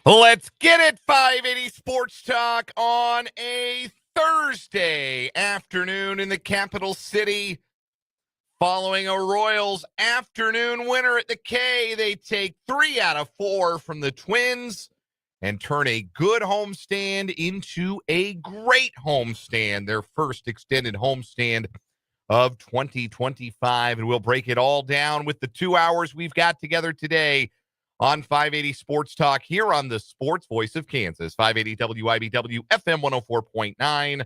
Let's get it, 580 Sports Talk on a Thursday afternoon in the capital city. Following a Royals afternoon winner at the K, they take 3 out of 4 from the Twins and turn a good homestand into a great homestand, their first extended homestand of 2025. And we'll break it all down with the 2 hours we've got together today on 580 Sports Talk here on the Sports Voice of Kansas, 580 WIBW FM 104.9,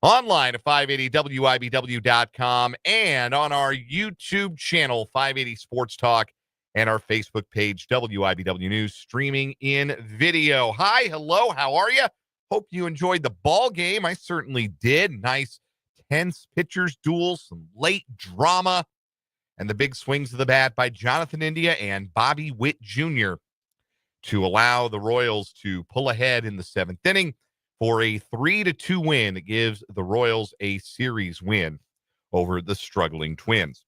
online at 580WIBW.com, and on our YouTube channel, 580 Sports Talk, and our Facebook page, WIBW News, streaming in video. Hi, hello, how are you? Hope you enjoyed the ball game. I certainly did. Nice, tense pitchers duels, some late drama, and the big swings of the bat by Jonathan India and Bobby Witt Jr. to allow the Royals to pull ahead in the 7th inning for a 3-2 win that gives the Royals a series win over the struggling Twins.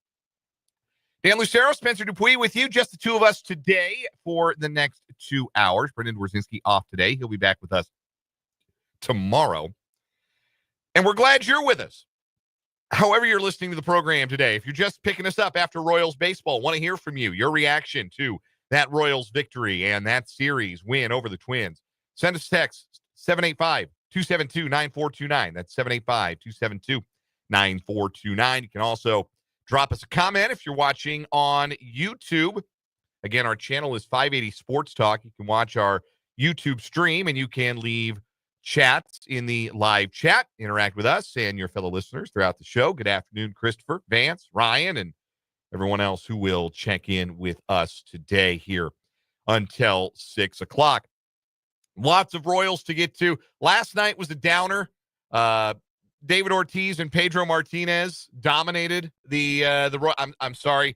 Dan Lucero, Spencer Dupuis with you, just the two of us today for the next 2 hours. Brendan Dworzinski off today. He'll be back with us tomorrow. And we're glad you're with us. However you're listening to the program today, if you're just picking us up after Royals baseball, want to hear from you, your reaction to that Royals victory and that series win over the Twins. Send us a text, 785-272-9429. That's 785-272-9429. You can also drop us a comment if you're watching on YouTube. Again, our channel is 580 Sports Talk. You can watch our YouTube stream, and you can leave chats in the live chat, interact with us and your fellow listeners throughout the show. Good afternoon, Christopher, Vance, Ryan, and everyone else who will check in with us today here until 6 o'clock. Lots of Royals to get to. Last night was a downer. David Ortiz and Pedro Martinez dominated the I'm sorry.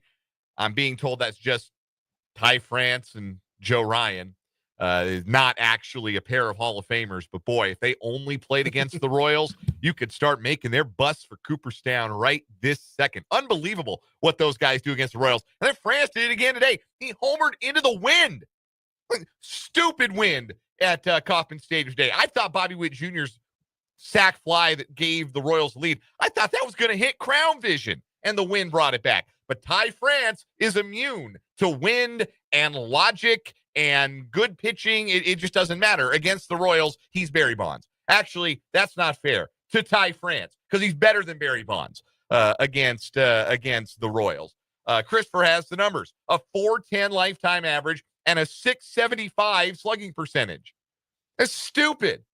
I'm being told that's just Ty France and Joe Ryan. Not actually a pair of Hall of Famers, but boy, if they only played against the Royals, you could start making their busts for Cooperstown right this second. Unbelievable what those guys do against the Royals. And then France did it again today. He homered into the wind. Stupid wind at Kauffman Stadium today. I thought Bobby Witt Jr.'s sac fly that gave the Royals the lead, I thought that was going to hit Crown Vision, and the wind brought it back. But Ty France is immune to wind and logic and good pitching. It just doesn't matter. Against the Royals, he's Barry Bonds. Actually, that's not fair to Ty France because he's better than Barry Bonds against the Royals. Christopher has the numbers: a .410 lifetime average and a .675 slugging percentage. That's stupid.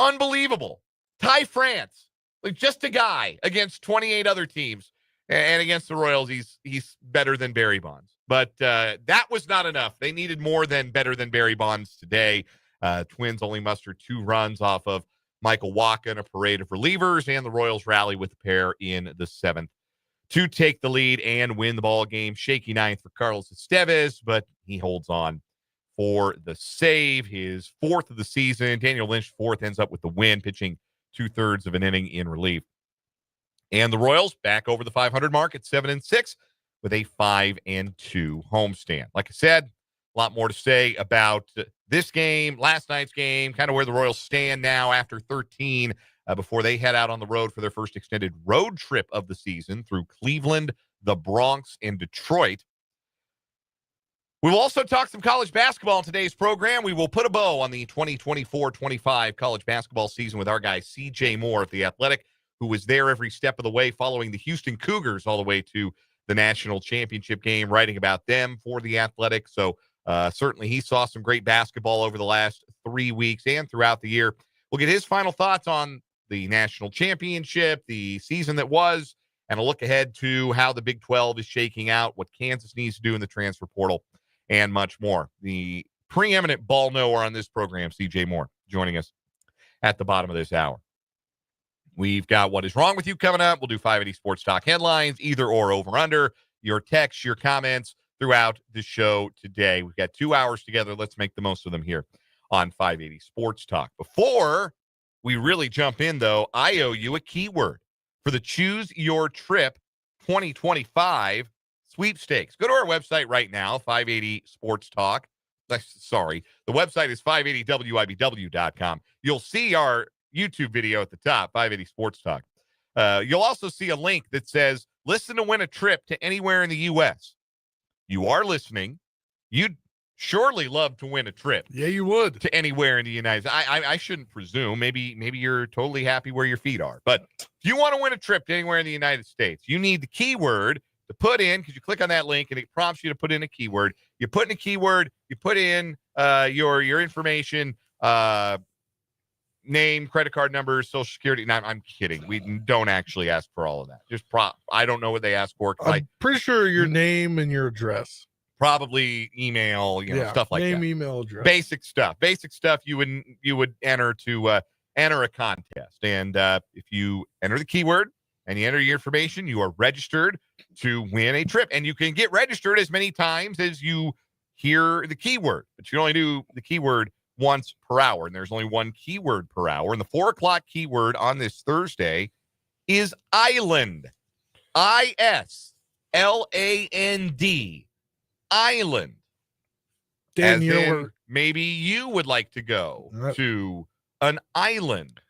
Unbelievable. Ty France, like just a guy against 28 other teams, and against the Royals, he's better than Barry Bonds. But that was not enough. They needed more than better than Barry Bonds today. Twins only mustered 2 runs off of Michael Wacha and a parade of relievers, and the Royals rally with a pair in the 7th to take the lead and win the ball game. Shaky ninth for Carlos Estevez, but he holds on for the save, his 4th of the season. Daniel Lynch, 4th, ends up with the win, pitching 2/3 of an inning in relief. And the Royals back over the 500 mark at 7-6 with a 5-2 homestand. Like I said, a lot more to say about this game, last night's game, kind of where the Royals stand now after 13 before they head out on the road for their first extended road trip of the season through Cleveland, the Bronx, and Detroit. We will also talk some college basketball in today's program. We will put a bow on the 2024-25 college basketball season with our guy C.J. Moore of The Athletic, who was there every step of the way following the Houston Cougars all the way to the national championship game, writing about them for The Athletic. So certainly he saw some great basketball over the last 3 weeks and throughout the year. We'll get his final thoughts on the national championship, the season that was, and a look ahead to how the Big 12 is shaking out, what Kansas needs to do in the transfer portal, and much more. The preeminent ball knower on this program, C.J. Moore, joining us at the bottom of this hour. We've got What Is Wrong With You coming up. We'll do 580 Sports Talk headlines, either or, over under, your texts, your comments throughout the show today. We've got 2 hours together. Let's make the most of them here on 580 Sports Talk. Before we really jump in, though, I owe you a keyword for the Choose Your Trip 2025 sweepstakes. Go to our website right now, 580sportstalk.com. Sorry. The website is 580wibw.com. You'll see our YouTube video at the top, 580 Sports Talk. You'll also see a link that says, listen to win a trip to anywhere in the U.S. You are listening. You'd surely love to win a trip. Yeah, you would. To anywhere in the United States. I shouldn't presume. Maybe you're totally happy where your feet are. But if you want to win a trip to anywhere in the United States, you need the keyword to put in, because you click on that link and it prompts you to put in a keyword. You put in a keyword, you put in your information, name, credit card number, social security. No, I'm kidding. We don't actually ask for all of that. Just I don't know what they ask for. I'm pretty sure your name and your address. Probably email, stuff like name, that. Email, address. Basic stuff you would enter to enter a contest. And if you enter the keyword and you enter your information, you are registered to win a trip. And you can get registered as many times as you hear the keyword. But you can only do the keyword once per hour. And there's only one keyword per hour. And the 4:00 keyword on this Thursday is island. ISLAND. Island. Dan, maybe you would like to go to an island.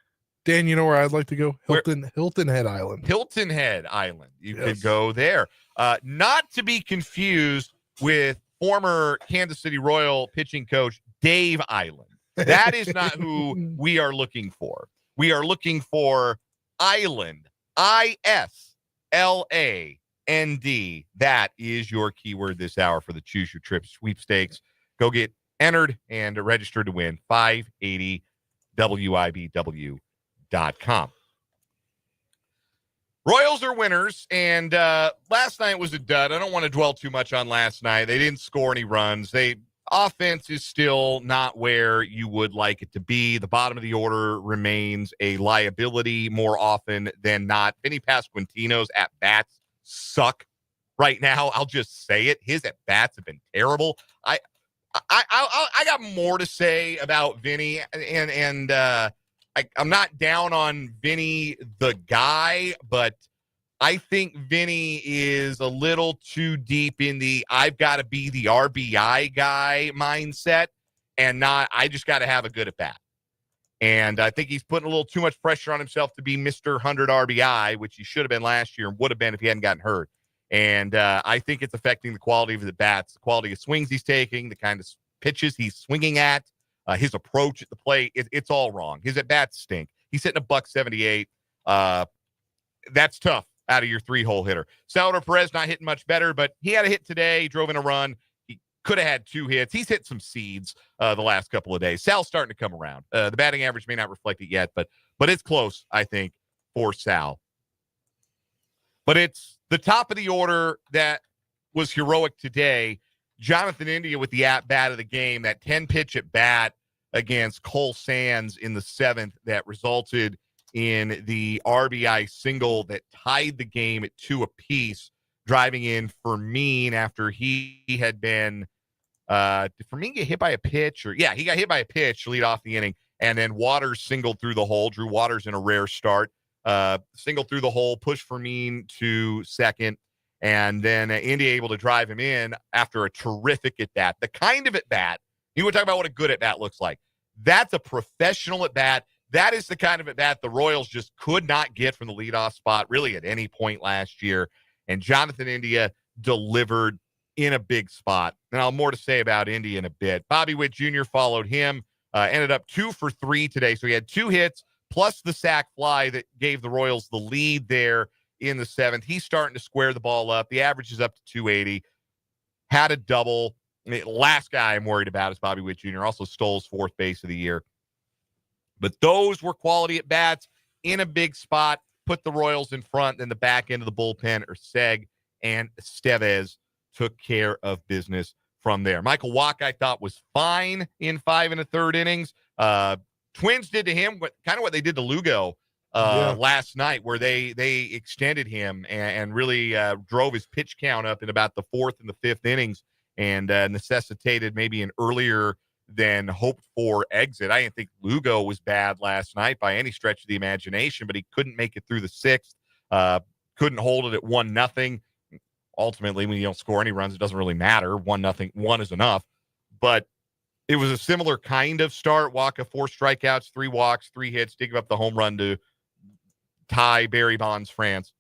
Dan, you know where I'd like to go? Hilton Head Island. Hilton Head Island. You could go there. Not to be confused with former Kansas City Royal pitching coach Dave Island. That is not who we are looking for. We are looking for Island. ISLAND. That is your keyword this hour for the Choose Your Trip sweepstakes. Go get entered and registered to win. 580wibw.com. Royals are winners, and last night was a dud. I don't want to dwell too much on last night. They didn't score any runs. Offense is still not where you would like it to be. The bottom of the order remains a liability more often than not. Vinny Pasquantino's at-bats suck right now. I'll just say it. His at-bats have been terrible. I got more to say about Vinny, and I'm not down on Vinny the guy, but I think Vinny is a little too deep in the I've got to be the RBI guy mindset, and I just got to have a good at bat. And I think he's putting a little too much pressure on himself to be Mr. 100 RBI, which he should have been last year and would have been if he hadn't gotten hurt. And I think it's affecting the quality of the bats, the quality of swings he's taking, the kind of pitches he's swinging at, his approach at the plate. It's all wrong. His at-bats stink. He's hitting $178. That's tough out of your three-hole hitter. Salvador Perez not hitting much better, but he had a hit today. He drove in a run. He could have had 2 hits. He's hit some seeds the last couple of days. Sal's starting to come around. The batting average may not reflect it yet, but it's close, I think, for Sal. But it's the top of the order that was heroic today. Jonathan India with the at-bat of the game, that 10-pitch at-bat against Cole Sands in the 7th that resulted in the RBI single that tied the game at 2 apiece, driving in Fermin after he had been did Fermin get hit by a pitch? He got hit by a pitch to lead off the inning, and then Waters singled through the hole. Drew Waters in a rare start. Singled through the hole, pushed Fermin to second, and then India able to drive him in after a terrific at-bat. The kind of at-bat, you would talk about what a good at-bat looks like. That's a professional at-bat. That is the kind of at-bat the Royals just could not get from the leadoff spot really at any point last year. And Jonathan India delivered in a big spot. And I'll have more to say about India in a bit. Bobby Witt Jr. followed him, ended up 2 for 3 today. So he had 2 hits plus the sac fly that gave the Royals the lead there in the 7th. He's starting to square the ball up. The average is up to 280. Had a double. The last guy I'm worried about is Bobby Witt Jr. Also stole his 4th base of the year. But those were quality at-bats in a big spot, put the Royals in front. Then the back end of the bullpen, Seg and Estevez took care of business from there. Michael Wacha, I thought, was fine in 5 1/3 innings. Twins did to him what they did to Lugo last night, where they extended him and really drove his pitch count up in about the 4th and the 5th innings and necessitated maybe an earlier than hoped for exit. I didn't think Lugo was bad last night by any stretch of the imagination, but he couldn't make it through the 6th, couldn't hold it at 1-0. Ultimately, when you don't score any runs, it doesn't really matter. 1-0, 1 is enough. But It was a similar kind of start. Wacha, 4 strikeouts, 3 walks, 3 hits, to give up the home run to tie Barry Bonds France.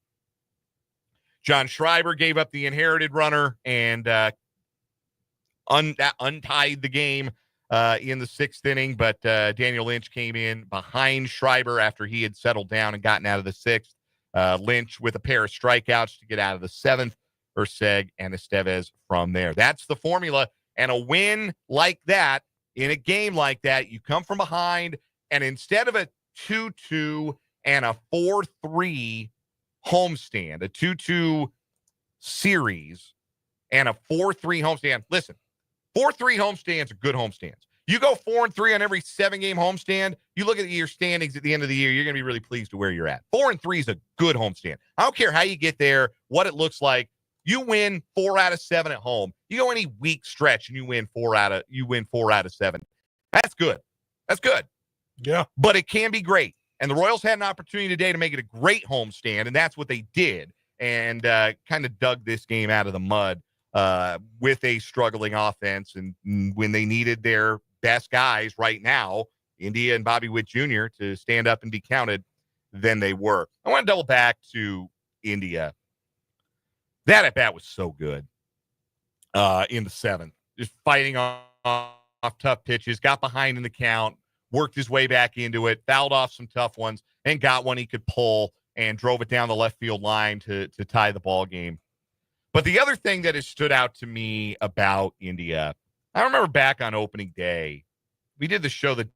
John Schreiber gave up the inherited runner and untied the game in the 6th inning, but Daniel Lynch came in behind Schreiber after he had settled down and gotten out of the 6th. Lynch with a pair of strikeouts to get out of the 7th. Urseg and Estevez from there. That's the formula. And a win like that, in a game like that, you come from behind, and instead of a 2-2 and a 4-3 homestand, a 2-2 series and a 4-3 homestand. Listen, 4-3 homestands are good homestands. You go 4-3 on every 7-game homestand, you look at your standings at the end of the year, you're going to be really pleased with where you're at. 4-3 is a good homestand. I don't care how you get there, what it looks like. You win 4 out of 7 at home. You go any weak stretch and you win 4 out of 7. That's good. That's good. Yeah. But it can be great. And the Royals had an opportunity today to make it a great homestand, and that's what they did, and kind of dug this game out of the mud with a struggling offense. And when they needed their best guys right now, India and Bobby Witt Jr., to stand up and be counted, then they were. I want to double back to India. That at-bat was so good in the 7th. Just fighting off tough pitches, got behind in the count, worked his way back into it, fouled off some tough ones, and got one he could pull and drove it down the left field line to tie the ball game. But the other thing that has stood out to me about India, I remember back on opening day, we did the show the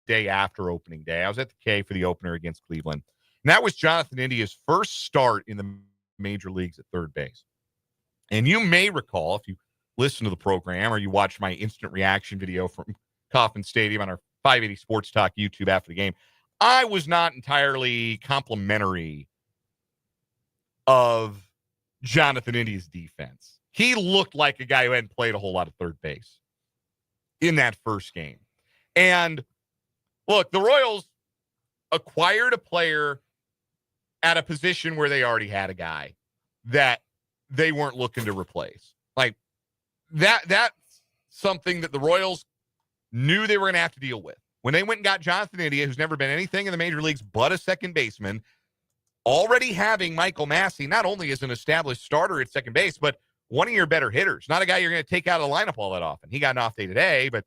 day after opening day. I was at the K for the opener against Cleveland. And that was Jonathan India's first start in the major leagues at third base. And you may recall, if you listen to the program or you watch my instant reaction video from Kauffman Stadium on our 580 Sports Talk YouTube after the game, I was not entirely complimentary of Jonathan India's defense. He looked like a guy who hadn't played a whole lot of third base in that first game. And look, the Royals acquired a player at a position where they already had a guy that they weren't looking to replace. Like that's something that the Royals knew they were going to have to deal with. When they went and got Jonathan India, who's never been anything in the major leagues but a second baseman, already having Michael Massey not only as an established starter at second base, but one of your better hitters, not a guy you're going to take out of the lineup all that often. He got an off day today, but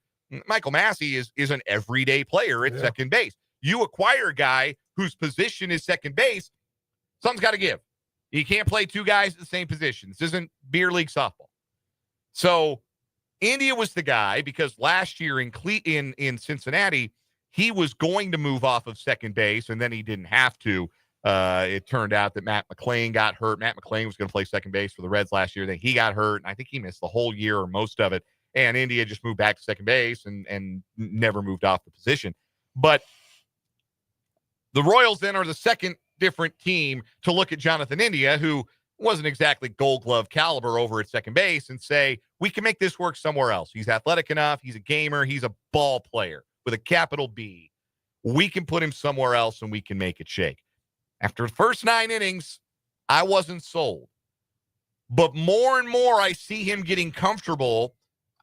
Michael Massey is an everyday player at second base. You acquire a guy whose position is second base, something's got to give. You can't play 2 guys at the same position. This isn't beer league softball. So India was the guy, because last year in Cincinnati, he was going to move off of second base, and then he didn't have to. It turned out that Matt McLain got hurt. Matt McLain was going to play second base for the Reds last year. Then he got hurt, and I think he missed the whole year or most of it. And India just moved back to second base and never moved off the position. But the Royals then are the second different team to look at Jonathan India, who wasn't exactly Gold Glove caliber over at second base, and say, we can make this work somewhere else. He's athletic enough. He's a gamer. He's a ball player with a capital B. We can put him somewhere else and we can make it shake. After the first 9 innings, I wasn't sold. But more and more, I see him getting comfortable.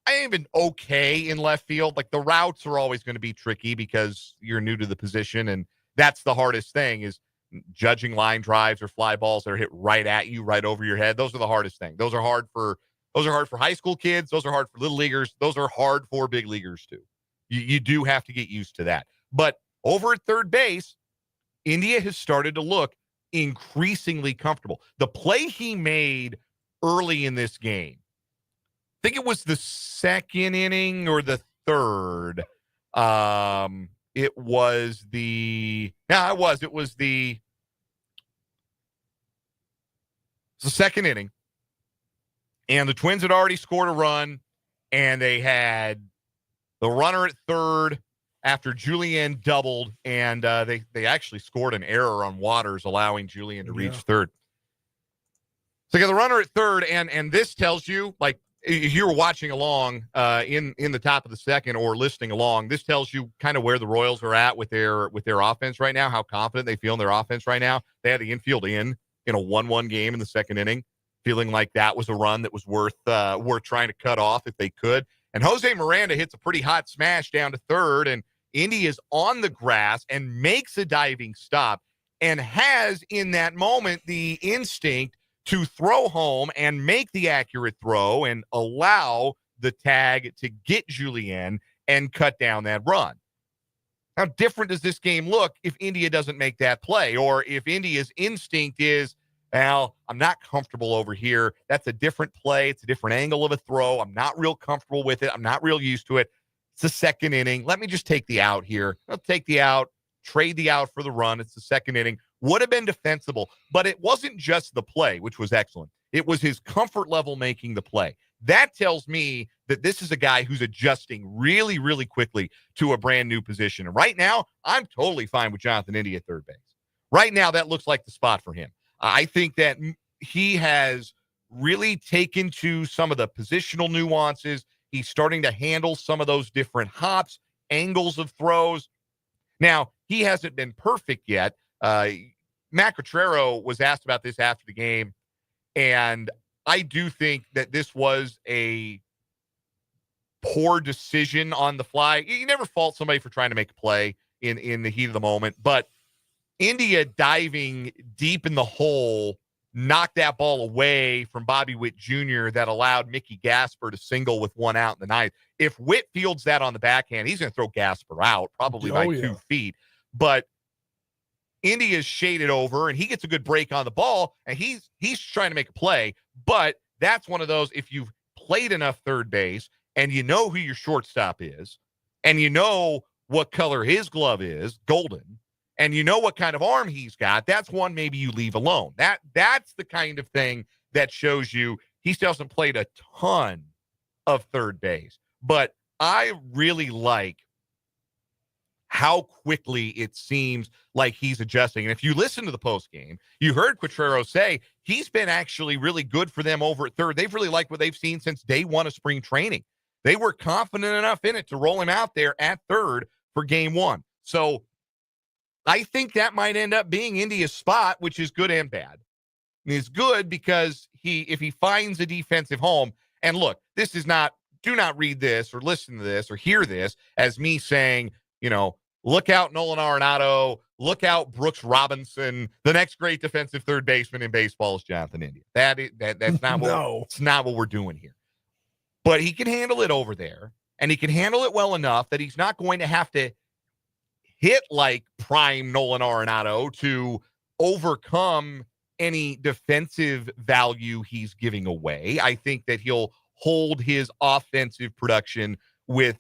I ain't been okay in left field. Like, the routes are always going to be tricky because you're new to the position, and that's the hardest thing, is judging line drives or fly balls that are hit right at you, right over your head. Those are the hardest thing. Those are hard for high school kids. Those are hard for little leaguers. Those are hard for big leaguers too. You do have to get used to that. But over at third base, India has started to look increasingly comfortable. The play he made early in this game, I think it was the second inning or the third. It was the second inning, and the Twins had already scored a run, and they had the runner at third after Julian doubled, and they actually scored an error on Waters, allowing Julian to reach third. So you got the runner at third, and this tells you, like, if you were watching along in the top of the second or listening along, this tells you kind of where the Royals are at with their offense right now, how confident they feel in their offense right now. They had the infield in a 1-1 game in the second inning, feeling like that was a run that was worth trying to cut off if they could. And Jose Miranda hits a pretty hot smash down to third, and Indy is on the grass and makes a diving stop and has in that moment the instinct to throw home and make the accurate throw and allow the tag to get Julien and cut down that run. How different does this game look if India doesn't make that play, or if India's instinct is, well, I'm not comfortable over here. That's a different play. It's a different angle of a throw. I'm not real comfortable with it. I'm not real used to it. It's the second inning. Let me just take the out here. I'll take the out, trade the out for the run. It's the second inning. Would have been defensible, but it wasn't just the play, which was excellent. It was his comfort level making the play. That tells me that this is a guy who's adjusting really, really quickly to a brand new position. And right now, I'm totally fine with Jonathan India at third base. Right now, that looks like the spot for him. I think that he has really taken to some of the positional nuances. He's starting to handle some of those different hops, angles of throws. Now, he hasn't been perfect yet. Matt Quatraro was asked about this after the game, and I do think that this was a poor decision on the fly. You never fault somebody for trying to make a play in the heat of the moment, but India diving deep in the hole knocked that ball away from Bobby Witt Jr. that allowed Mickey Gasper to single with one out in the ninth. If Witt fields that on the backhand, he's going to throw Gasper out probably by 2 feet. But India's shaded over, and he gets a good break on the ball, and he's trying to make a play. But that's one of those, if you've played enough third base and you know who your shortstop is, and you know what color his glove is, golden, and you know what kind of arm he's got, that's one maybe you leave alone. That's the kind of thing that shows you he still hasn't played a ton of third base. But I really like how quickly it seems like he's adjusting. And if you listen to the post game, you heard Quatraro say he's been actually really good for them over at third. They've really liked what they've seen since day one of spring training. They were confident enough in it to roll him out there at third for game one. So I think that might end up being India's spot, which is good and bad. It's good because if he finds a defensive home, and look, this is not, do not read this or listen to this or hear this as me saying, look out Nolan Arenado, look out Brooks Robinson. The next great defensive third baseman in baseball is Jonathan India. That's not it's not what we're doing here. But he can handle it over there, and he can handle it well enough that he's not going to have to hit like prime Nolan Arenado to overcome any defensive value he's giving away. I think that he'll hold his offensive production with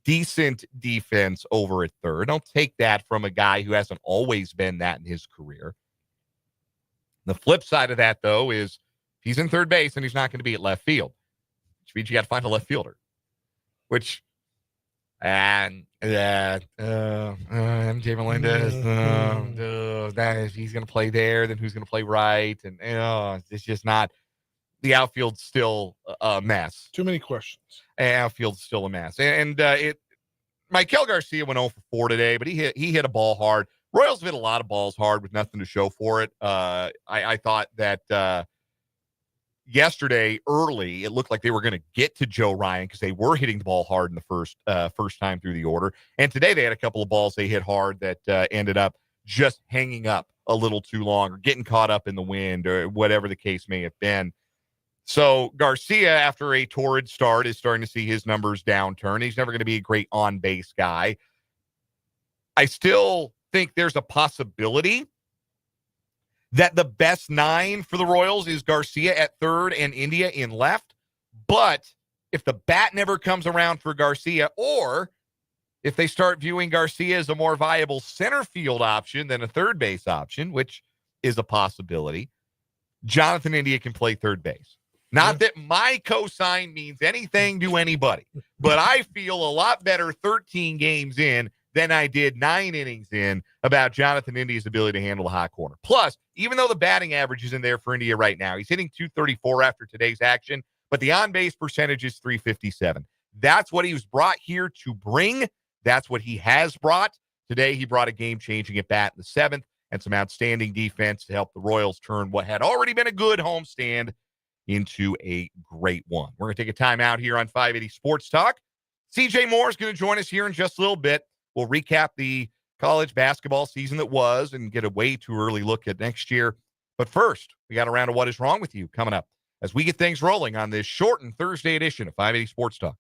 decent defense over at third. Don't take that from a guy who hasn't always been that in his career. The flip side of that, though, is he's in third base and he's not going to be at left field, which means you got to find a left fielder, which MJ Melendez, if he's going to play there, then who's going to play right? And it's just not. The outfield's still a mess. Too many questions. Outfield's still a mess. And Maikel Garcia went 0 for 4 today, but he hit a ball hard. Royals hit a lot of balls hard with nothing to show for it. I thought that yesterday early, it looked like they were going to get to Joe Ryan because they were hitting the ball hard in the first time through the order. And today they had a couple of balls they hit hard that ended up just hanging up a little too long or getting caught up in the wind or whatever the case may have been. So Garcia, after a torrid start, is starting to see his numbers downturn. He's never going to be a great on-base guy. I still think there's a possibility that the best 9 for the Royals is Garcia at third and India in left. But if the bat never comes around for Garcia, or if they start viewing Garcia as a more viable center field option than a third base option, which is a possibility, Jonathan India can play third base. Not that my cosign means anything to anybody, but I feel a lot better 13 games in than I did 9 innings in about Jonathan India's ability to handle the hot corner. Plus, even though the batting average is in there for India right now, he's hitting .234 after today's action, but the on-base percentage is .357. That's what he was brought here to bring. That's what he has brought. Today, he brought a game-changing at bat in the 7th and some outstanding defense to help the Royals turn what had already been a good homestand into a great one. We're going to take a time out here on 580 Sports Talk. CJ Moore is going to join us here in just a little bit. We'll recap the college basketball season that was and get a way too early look at next year. But first, we got a round of What Is Wrong With You coming up as we get things rolling on this shortened Thursday edition of 580 Sports Talk.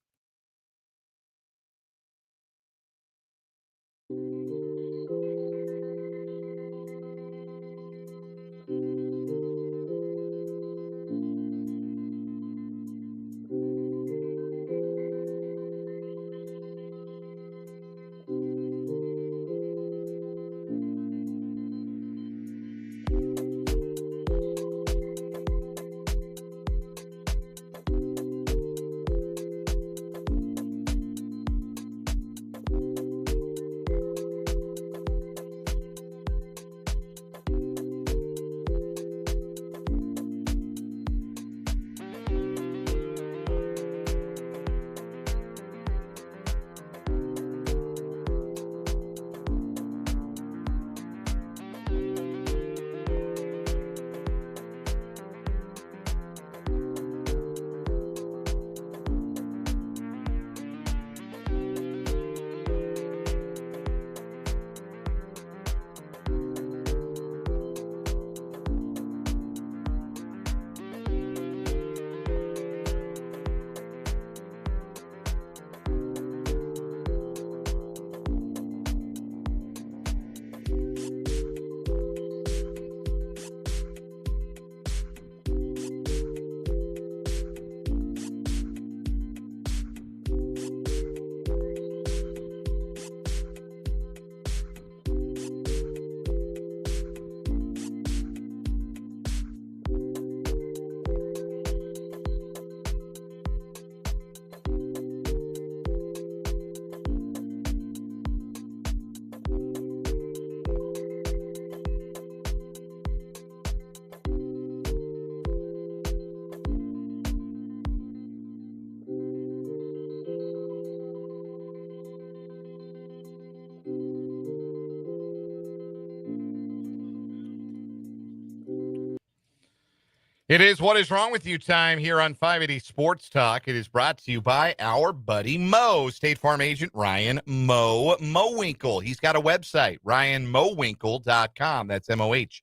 It is What Is Wrong With You time here on 580 Sports Talk. It is brought to you by our buddy Mo, State Farm agent Ryan Mowinkle. He's got a website, ryanmowinkle.com. That's MOHWINKLE.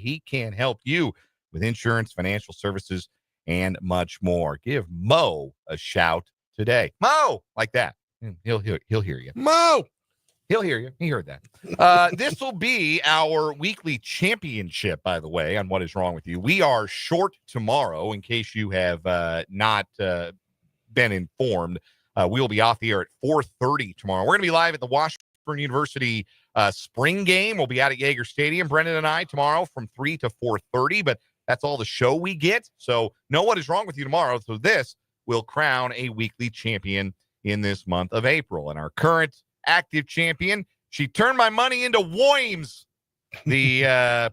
He can help you with insurance, financial services, and much more. Give Mo a shout today. Mo, like that. He'll hear you. Mo! He'll hear you. He heard that. This will be our weekly championship, by the way, on What Is Wrong With You. We are short tomorrow, in case you have not been informed. We'll be off the air at 4:30 tomorrow. We're going to be live at the Washburn University spring game. We'll be out at Yager Stadium, Brendan and I, tomorrow from 3 to 4:30, but that's all the show we get. So know What Is Wrong With You tomorrow. So this will crown a weekly champion in this month of April. And our current active champion, she turned my money into Woims, the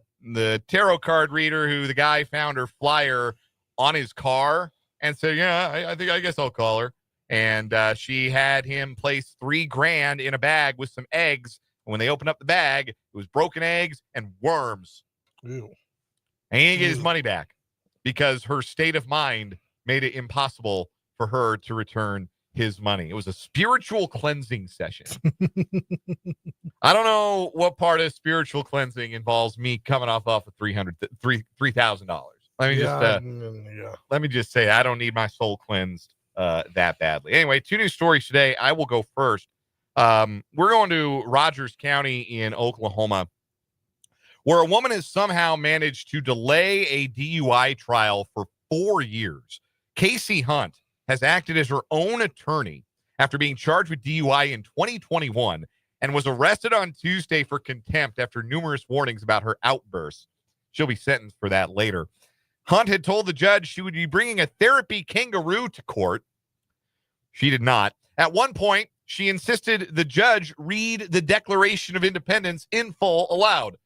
tarot card reader who the guy found her flyer on his car and said, yeah, I guess I'll call her. And she had him place $3,000 in a bag with some eggs. And when they opened up the bag, it was broken eggs and worms. Ew. And he didn't get his money back because her state of mind made it impossible for her to return his money. It was a spiritual cleansing session. I don't know what part of spiritual cleansing involves me coming off of $3,000. Let me just say, I don't need my soul cleansed that badly. Anyway, 2 news stories today. I will go first. We're going to Rogers County in Oklahoma, where a woman has somehow managed to delay a DUI trial for 4 years. Casey Hunt has acted as her own attorney after being charged with DUI in 2021 and was arrested on Tuesday for contempt after numerous warnings about her outbursts. She'll be sentenced for that later. Hunt had told the judge she would be bringing a therapy kangaroo to court. She did not. At one point, she insisted the judge read the Declaration of Independence in full aloud.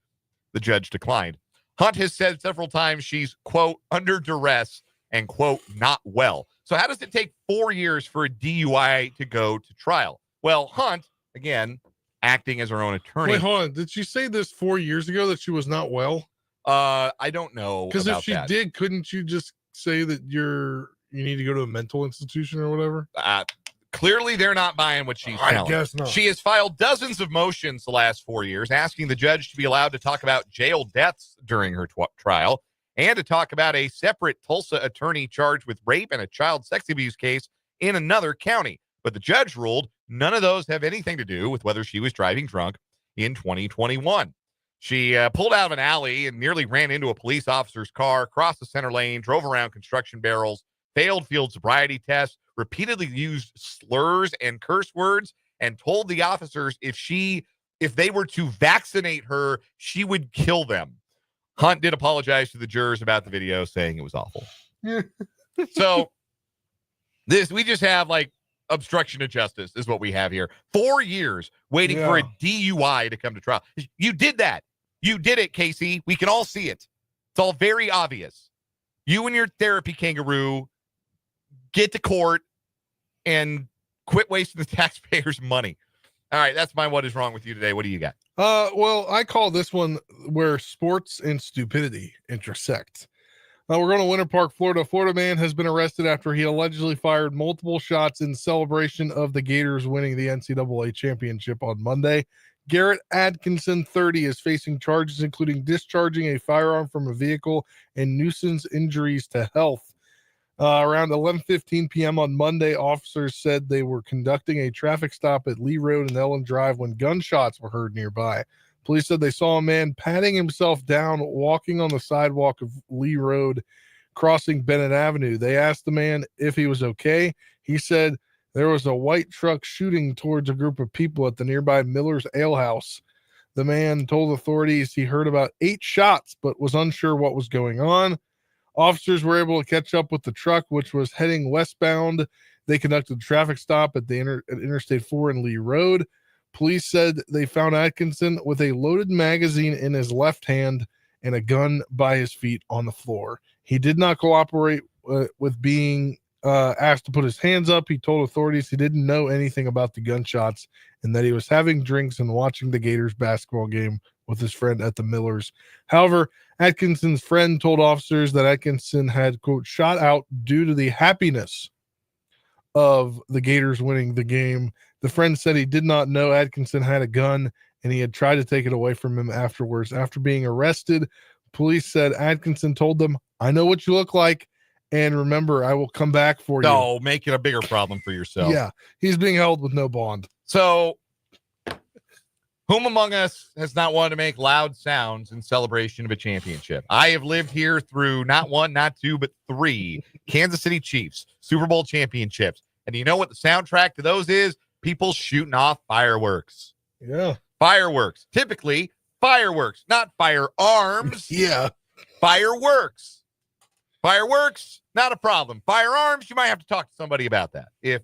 The judge declined. Hunt has said several times she's, quote, under duress and, quote, not well. So how does it take 4 years for a DUI to go to trial? Well, Hunt, again, acting as her own attorney. Wait, hold on. Did she say this 4 years ago that she was not well? I don't know Because if about she that. did, couldn't you just say that you need to go to a mental institution or whatever? Clearly, they're not buying what she's I telling. guess not. She has filed dozens of motions the last 4 years, asking the judge to be allowed to talk about jail deaths during her trial and to talk about a separate Tulsa attorney charged with rape and a child sex abuse case in another county. But the judge ruled none of those have anything to do with whether she was driving drunk in 2021. She pulled out of an alley and nearly ran into a police officer's car, crossed the center lane, drove around construction barrels, failed field sobriety tests, repeatedly used slurs and curse words, and told the officers if they were to vaccinate her, she would kill them. Hunt did apologize to the jurors about the video, saying it was awful. So we just have like obstruction of justice is what we have here. 4 years waiting for a DUI to come to trial. You did that. You did it, Casey. We can all see it. It's all very obvious. You and your therapy kangaroo get to court and quit wasting the taxpayers' money. All right, that's my what is wrong with you today. What do you got? Well, I call this one where sports and stupidity intersect. We're going to Winter Park, Florida. Florida man has been arrested after he allegedly fired multiple shots in celebration of the Gators winning the NCAA championship on Monday. Garrett Atkinson, 30, is facing charges including discharging a firearm from a vehicle and nuisance injuries to health. Around 11:15 p.m. on Monday, officers said they were conducting a traffic stop at Lee Road and Ellen Drive when gunshots were heard nearby. Police said they saw a man patting himself down, walking on the sidewalk of Lee Road, crossing Bennett Avenue. They asked the man if he was okay. He said there was a white truck shooting towards a group of people at the nearby Miller's Ale House. The man told authorities he heard about 8 shots, but was unsure what was going on. Officers were able to catch up with the truck, which was heading westbound. They conducted a traffic stop at the Interstate 4 and Lee Road. Police said they found Atkinson with a loaded magazine in his left hand and a gun by his feet on the floor. He did not cooperate with being asked to put his hands up. He told authorities he didn't know anything about the gunshots and that he was having drinks and watching the Gators basketball game with his friend at the Millers. However, Atkinson's friend told officers that Atkinson had, quote, shot out due to the happiness of the Gators winning the game. The friend said he did not know Atkinson had a gun and he had tried to take it away from him afterwards. After being arrested, police said Atkinson told them, I know what you look like, and remember, I will come back for you. No, make it a bigger problem for yourself. Yeah, he's being held with no bond. So, whom among us has not wanted to make loud sounds in celebration of a championship? I have lived here through not 1, not 2, but 3 Kansas City Chiefs Super Bowl championships. And you know what the soundtrack to those is? People shooting off fireworks. Yeah. Fireworks. Typically, fireworks, not firearms. Yeah. Fireworks. Fireworks, not a problem. Firearms, you might have to talk to somebody about that if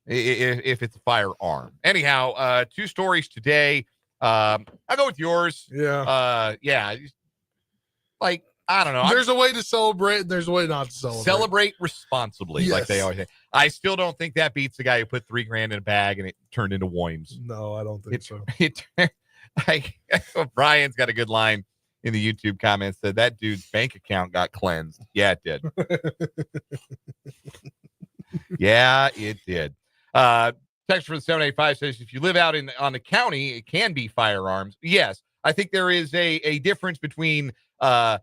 it's a firearm. Anyhow, 2 stories today. I'll go with yours. Yeah. Yeah. Like, I don't know. There's a way to celebrate and there's a way not to celebrate. Celebrate responsibly, Yes. like they always say. I still don't think that beats the guy who put $3 grand in a bag and it turned into Woims. No, I don't think so. Brian's got a good line in the YouTube comments that dude's bank account got cleansed. Yeah, it did. Yeah, it did. Text for the 785 says, if you live out on the county, it can be firearms. Yes, I think there is a difference between a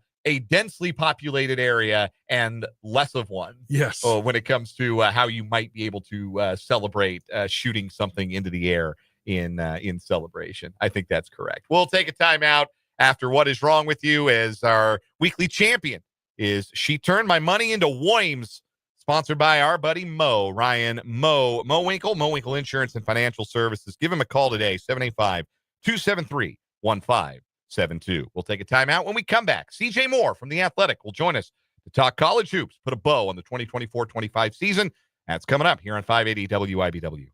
densely populated area and less of one. Yes. When it comes to how you might be able to celebrate shooting something into the air in celebration. I think that's correct. We'll take a timeout after What Is Wrong With You, as our weekly champion is She Turned My Money into Woims, sponsored by our buddy Mo Winkle Insurance and Financial Services. Give him a call today, 785-273-1572. We'll take a timeout. When we come back, CJ Moore from The Athletic will join us to talk college hoops, put a bow on the 2024-25 season. That's coming up here on 580 WIBW.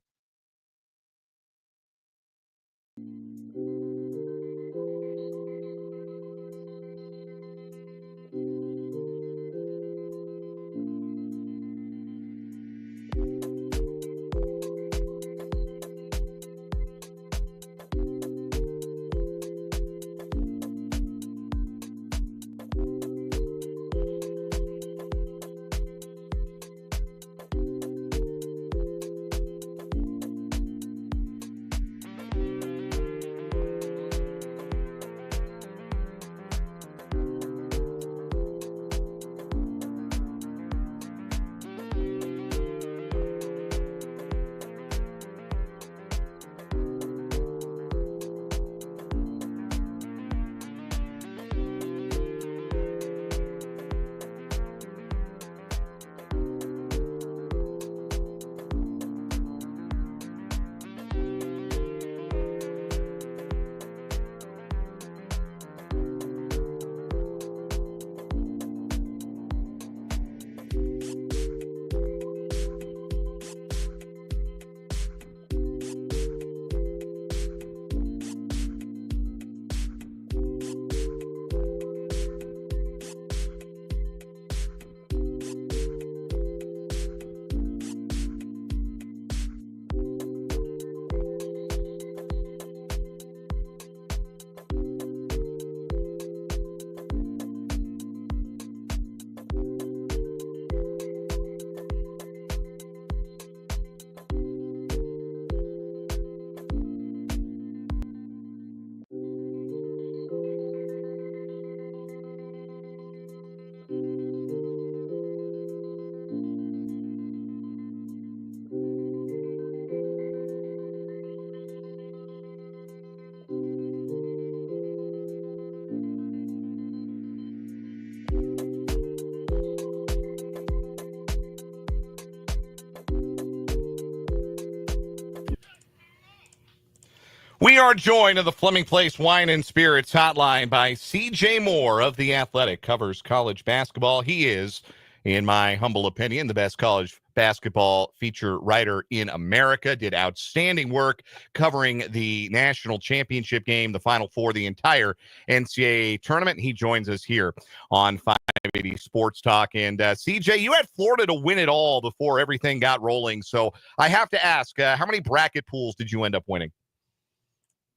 We are joined on the Fleming Place Wine and Spirits hotline by C.J. Moore of The Athletic, covers college basketball. He is, in my humble opinion, the best college basketball feature writer in America. Did outstanding work covering the national championship game, the Final Four, the entire NCAA tournament. He joins us here on 580 Sports Talk. And CJ, you had Florida to win it all before everything got rolling. So I have to ask, how many bracket pools did you end up winning?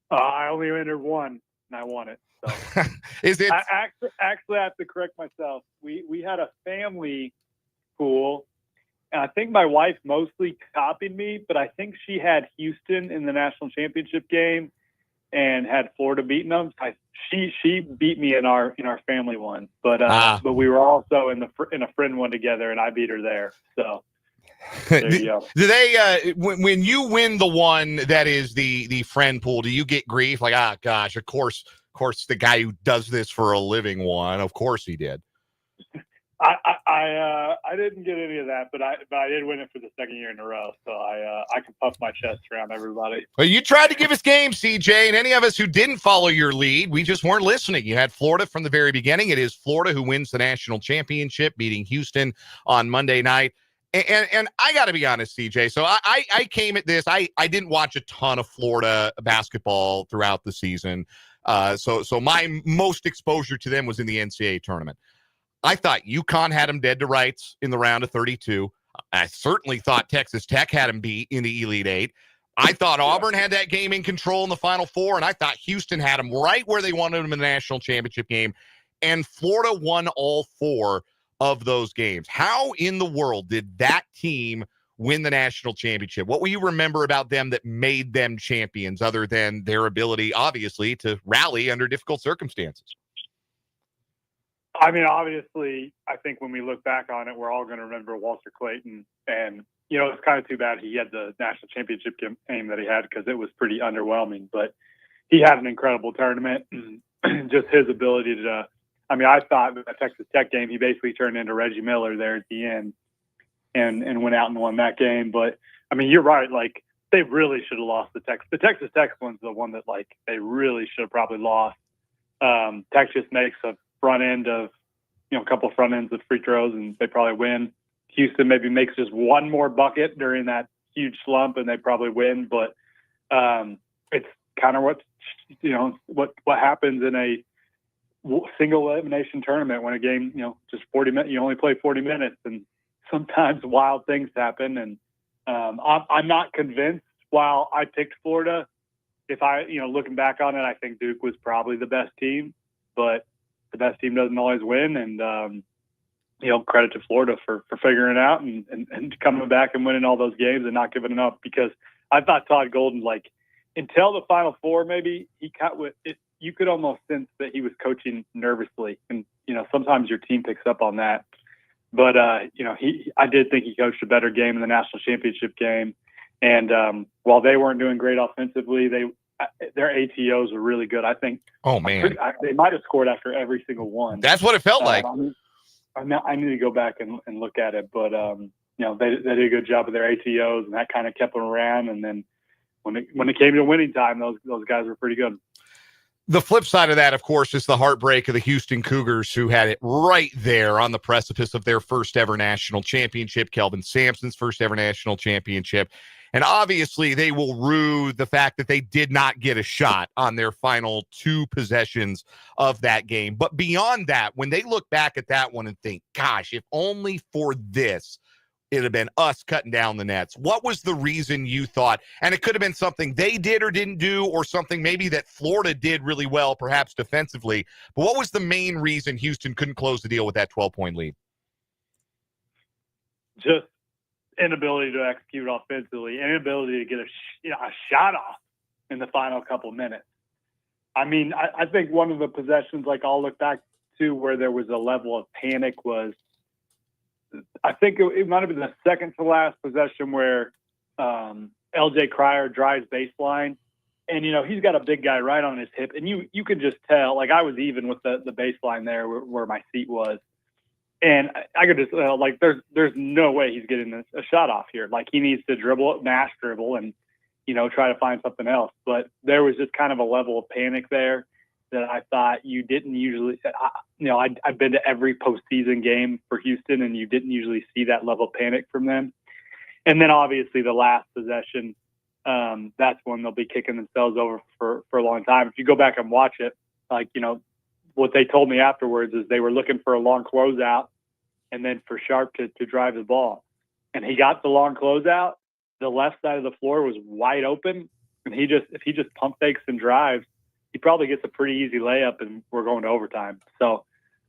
I only entered one, and I won it. So Is it? I actually have to correct myself. We had a family pool, and I think my wife mostly copied me, but I think she had Houston in the national championship game and had Florida beating them. She beat me in our family one, but we were also in a friend one together, and I beat her there. So. There you go. Do they when you win the one that is the friend pool, do you get grief like, gosh, of course the guy who does this for a living won, of course he did? I didn't get any of that, but I did win it for the second year in a row, so I can puff my chest around everybody. Well, you tried to give us game, CJ, and any of us who didn't follow your lead, we just weren't listening. You had Florida from the very beginning. It is Florida who wins the national championship, beating Houston on Monday night. And I got to be honest, CJ. So I came at this. I didn't watch a ton of Florida basketball throughout the season. So my most exposure to them was in the NCAA tournament. I thought UConn had them dead to rights in the round of 32. I certainly thought Texas Tech had them beat in the Elite Eight. I thought Auburn had that game in control in the Final Four, and I thought Houston had them right where they wanted them in the national championship game. And Florida won all four of those games. How in the world did that team win the national championship? What will you remember about them that made them champions, other than their ability, obviously, to rally under difficult circumstances? I mean, obviously, I think when we look back on it, we're all going to remember Walter Clayton. And, it's kind of too bad he had the national championship game that he had, because it was pretty underwhelming. But he had an incredible tournament. Just his ability to I thought that Texas Tech game, he basically turned into Reggie Miller there at the end and went out and won that game. But, you're right. Like, they really should have lost the Texas Tech one's the one that, like, they really should have probably lost. Tech just makes a front end of, a couple of front ends of free throws, and they probably win. Houston maybe makes just one more bucket during that huge slump, and they probably win. But it's kind of what happens in a single elimination tournament when a game, just 40 minutes, you only play 40 minutes, and sometimes wild things happen. And I'm not convinced. While I picked Florida, if looking back on it, I think Duke was probably the best team, but the best team doesn't always win. And, credit to Florida for figuring it out and coming back and winning all those games and not giving up, because I thought Todd Golden, like, until the Final Four, maybe he cut with it. You could almost sense that he was coaching nervously, and sometimes your team picks up on that. But I did think he coached a better game in the national championship game, and while they weren't doing great offensively, their ATOs were really good. I think. Oh man, they might have scored after every single one. That's what it felt like. I need to go back and look at it, but they did a good job of their ATOs, and that kind of kept them around. And then when it came to winning time, those guys were pretty good. The flip side of that, of course, is the heartbreak of the Houston Cougars, who had it right there on the precipice of their first ever national championship, Kelvin Sampson's first ever national championship. And obviously, they will rue the fact that they did not get a shot on their final two possessions of that game. But beyond that, when they look back at that one and think, gosh, if only for this, it'd have been us cutting down the nets. What was the reason you thought? And it could have been something they did or didn't do, or something maybe that Florida did really well, perhaps defensively. But what was the main reason Houston couldn't close the deal with that 12-point lead? Just inability to execute offensively, inability to get a shot off in the final couple minutes. I think one of the possessions, like, I'll look back to where there was a level of panic was, I think it might have been the second to last possession where LJ Cryer drives baseline, and he's got a big guy right on his hip, and you could just tell. Like, I was even with the baseline there where my seat was, and I could just there's no way he's getting a shot off here. Like, he needs to mash dribble, and try to find something else. But there was just kind of a level of panic there that I thought you didn't usually, I've been to every postseason game for Houston, and you didn't usually see that level of panic from them. And then obviously the last possession, that's when they'll be kicking themselves over for a long time. If you go back and watch it, what they told me afterwards is they were looking for a long closeout and then for Sharp to drive the ball. And he got the long closeout. The left side of the floor was wide open. And if he just pump fakes and drives, he probably gets a pretty easy layup and we're going to overtime. So,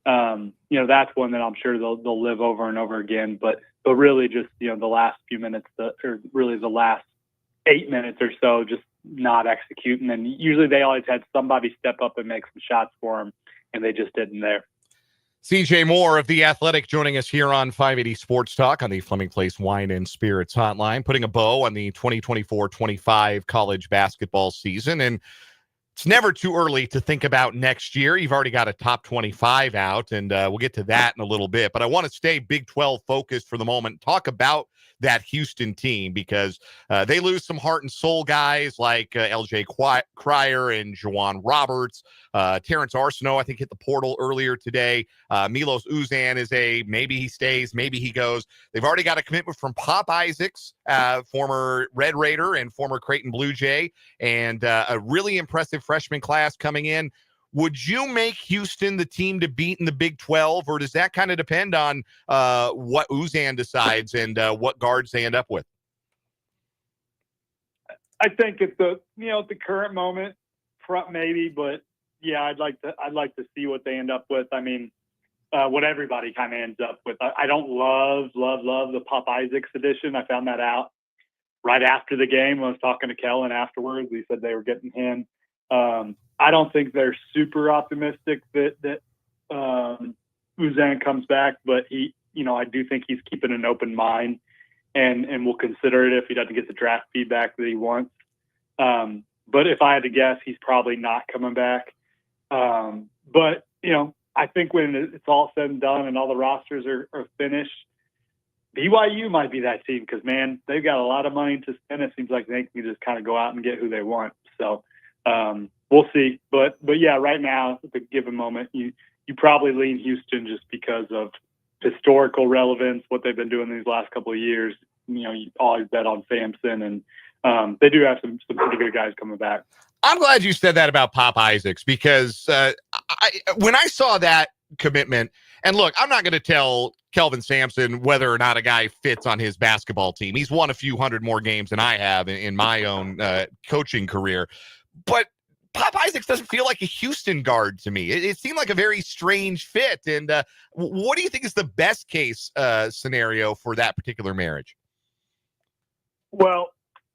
that's one that I'm sure they'll live over and over again. But really just, the last few minutes, or really the last 8 minutes or so, just not executing. And usually they always had somebody step up and make some shots for them, and they just didn't there. CJ Moore of The Athletic joining us here on 580 Sports Talk on the Fleming Place Wine and Spirits Hotline, putting a bow on the 2024-25 college basketball season. And it's never too early to think about next year. You've already got a top 25 out, and we'll get to that in a little bit. But I want to stay Big 12 focused for the moment, talk about that Houston team, because they lose some heart and soul guys like LJ Cryer and Juwan Roberts. Terrence Arsenault, I think, hit the portal earlier today. Milos Uzan is maybe he stays, maybe he goes. They've already got a commitment from Pop Isaacs, former Red Raider and former Creighton Blue Jay, and a really impressive freshman class coming in. Would you make Houston the team to beat in the Big 12, or does that kind of depend on what Uzan decides and what guards they end up with? I think at the current moment, maybe, but yeah, I'd like to see what they end up with. I mean, what everybody kind of ends up with. I don't love the Pop Isaacs edition. I found that out right after the game. I was talking to Kellen afterwards. He said they were getting him. I don't think they're super optimistic that Uzan comes back, but I do think he's keeping an open mind and will consider it if he doesn't get the draft feedback that he wants. But if I had to guess, he's probably not coming back. But I think when it's all said and done and all the rosters are finished, BYU might be that team because, man, they've got a lot of money to spend. It seems like they can just kind of go out and get who they want. So we'll see. But yeah, right now, at the given moment, you probably lean Houston just because of historical relevance, what they've been doing these last couple of years. You always bet on Samson, and they do have some pretty good guys coming back. I'm glad you said that about Pop Isaacs, because when I saw that commitment, and look, I'm not going to tell Kelvin Sampson whether or not a guy fits on his basketball team. He's won a few hundred more games than I have in my own coaching career. But Pop Isaacs doesn't feel like a Houston guard to me. It seemed like a very strange fit. And what do you think is the best case scenario for that particular marriage? Well,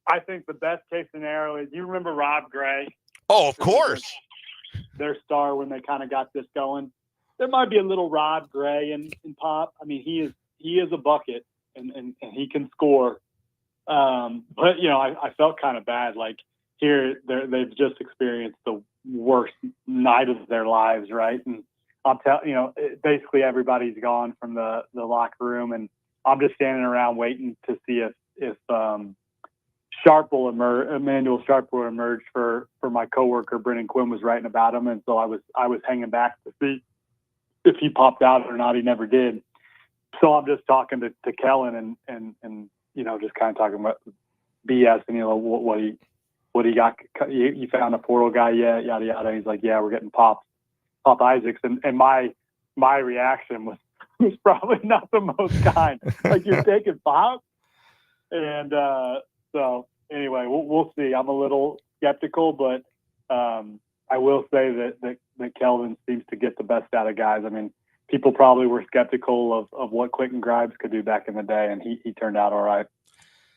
I think the best case scenario is, you remember Rob Gray? Oh, of course. Their star when they kind of got this going. There might be a little Rob Gray in Pop. I mean, he is a bucket and he can score. But I felt kind of bad. Like, here they've just experienced the worst night of their lives, right? And I'll tell basically everybody's gone from the locker room, and I'm just standing around waiting to see if Emmanuel Sharp will emerge for my coworker Brennan Quinn was writing about him, and so I was hanging back to see if he popped out or not. He never did. So I'm just talking to Kellen and just kind of talking about BS and what he got. You found a portal guy yet? Yada yada. And he's like, yeah, we're getting Pop Isaacs, and my reaction was probably not the most kind. Like, you're taking Pop, and so anyway, we'll see. I'm a little skeptical, but I will say that Kelvin seems to get the best out of guys. I mean, people probably were skeptical of what Quentin Grimes could do back in the day, and he turned out all right.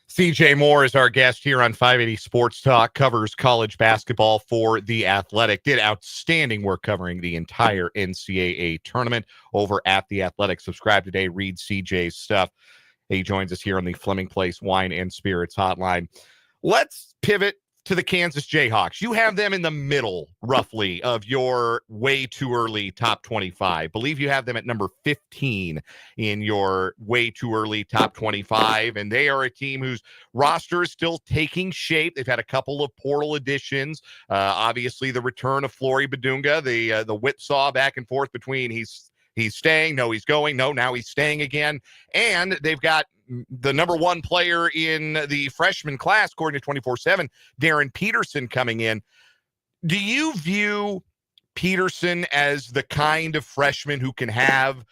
CJ Moore is our guest here on 580 Sports Talk, covers college basketball for The Athletic, did outstanding work covering the entire NCAA tournament over at The Athletic. Subscribe today, read CJ's stuff. He joins us here on the Fleming Place Wine and Spirits Hotline. Let's pivot to the Kansas Jayhawks. You have them in the middle, roughly, of your way too early top 25. I believe you have them at number 15 in your way too early top 25. And they are a team whose roster is still taking shape. They've had a couple of portal additions. Obviously, the return of Flory Badunga, the whipsaw back and forth between he's staying, no, he's going, no, now he's staying again. And they've got the number one player in the freshman class, according to 24/7, Darren Peterson, coming in. Do you view Peterson as the kind of freshman who can have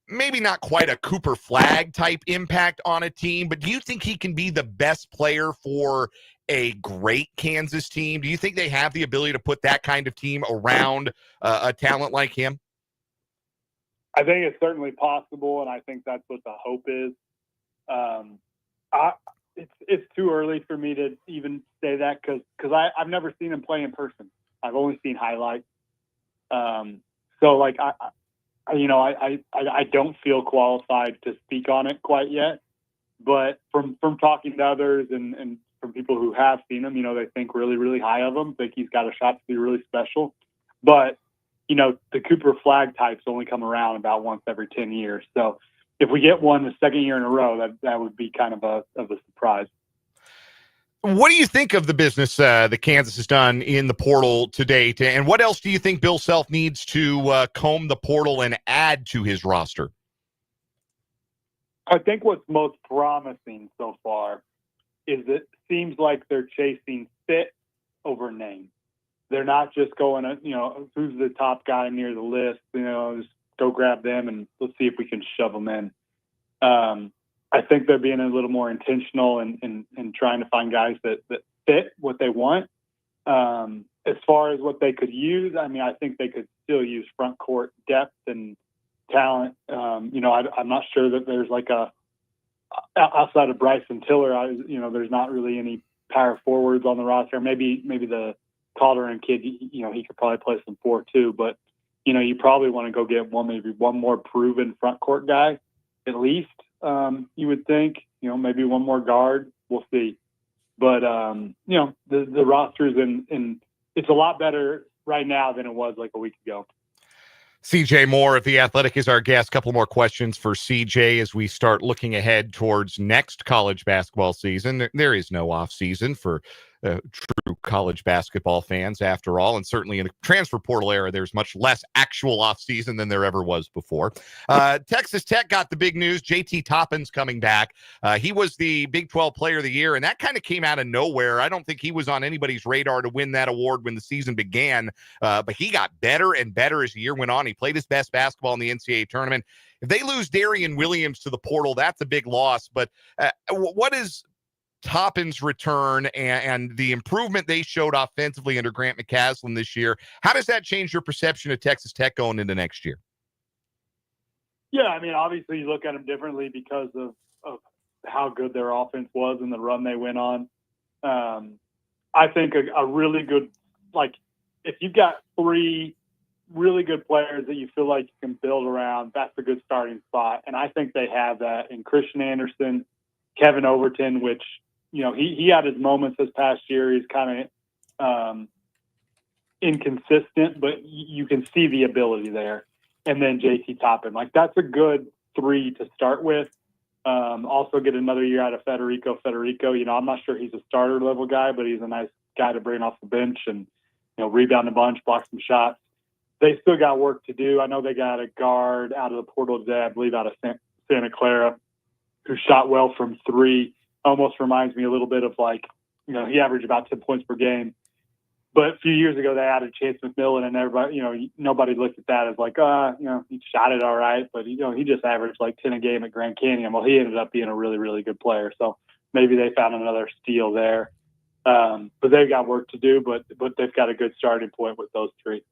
maybe not quite a Cooper Flagg type impact on a team, but do you think he can be the best player for a great Kansas team? Do you think they have the ability to put that kind of team around a talent like him? I think it's certainly possible, and I think that's what the hope is. It's too early for me to even say that because I've never seen him play in person. I've only seen highlights. So like I don't feel qualified to speak on it quite yet. But from talking to others and from people who have seen him, they think really, really high of him. Think he's got a shot to be really special. But the Cooper Flagg types only come around about once every 10 years. So if we get one the second year in a row, that would be kind of a surprise. What do you think of the business that Kansas has done in the portal to date? And what else do you think Bill Self needs to comb the portal and add to his roster? I think what's most promising so far is it seems like they're chasing fit over name. They're not just going, who's the top guy near the list, just go grab them and let's see if we can shove them in. I think they're being a little more intentional in trying to find guys that fit what they want. As far as what they could use, I think they could still use front court depth and talent. I'm not sure that there's outside of Bryson Tiller, there's not really any power forwards on the roster. Maybe the Calder and kid, he could probably play some 4-2, but you probably want to go get maybe one more proven front court guy, at least. You would think, maybe one more guard. We'll see. But the roster's in it's a lot better right now than it was like a week ago. CJ Moore of The Athletic is our guest. Couple more questions for CJ as we start looking ahead towards next college basketball season. There is no off season for true college basketball fans, after all, and certainly in the transfer portal era, there's much less actual offseason than there ever was before. Texas Tech got the big news. JT Toppin's coming back. He was the Big 12 Player of the Year, and that kind of came out of nowhere. I don't think he was on anybody's radar to win that award when the season began, but he got better and better as the year went on. He played his best basketball in the NCAA tournament. If they lose Darian Williams to the portal, that's a big loss. But what is Toppin's return and the improvement they showed offensively under Grant McCasland this year? How does that change your perception of Texas Tech going into next year? Yeah, obviously you look at them differently because of how good their offense was and the run they went on. I think a really good, if you've got three really good players that you feel like you can build around, that's a good starting spot. And I think they have that in Christian Anderson, Kevin Overton, which, he had his moments this past year. He's kind of inconsistent, but you can see the ability there. And then JT Toppin. That's a good three to start with. Also get another year out of Federico. I'm not sure he's a starter level guy, but he's a nice guy to bring off the bench and, rebound a bunch, block some shots. They still got work to do. I know they got a guard out of the portal today, I believe out of Santa Clara, who shot well from three. Almost reminds me a little bit of he averaged about 10 points per game. But a few years ago, they added Chance McMillan, and everybody, nobody looked at that as he shot it all right, but he just averaged 10 a game at Grand Canyon. Well, he ended up being a really, really good player. So maybe they found another steal there. But they've got work to do, but they've got a good starting point with those three.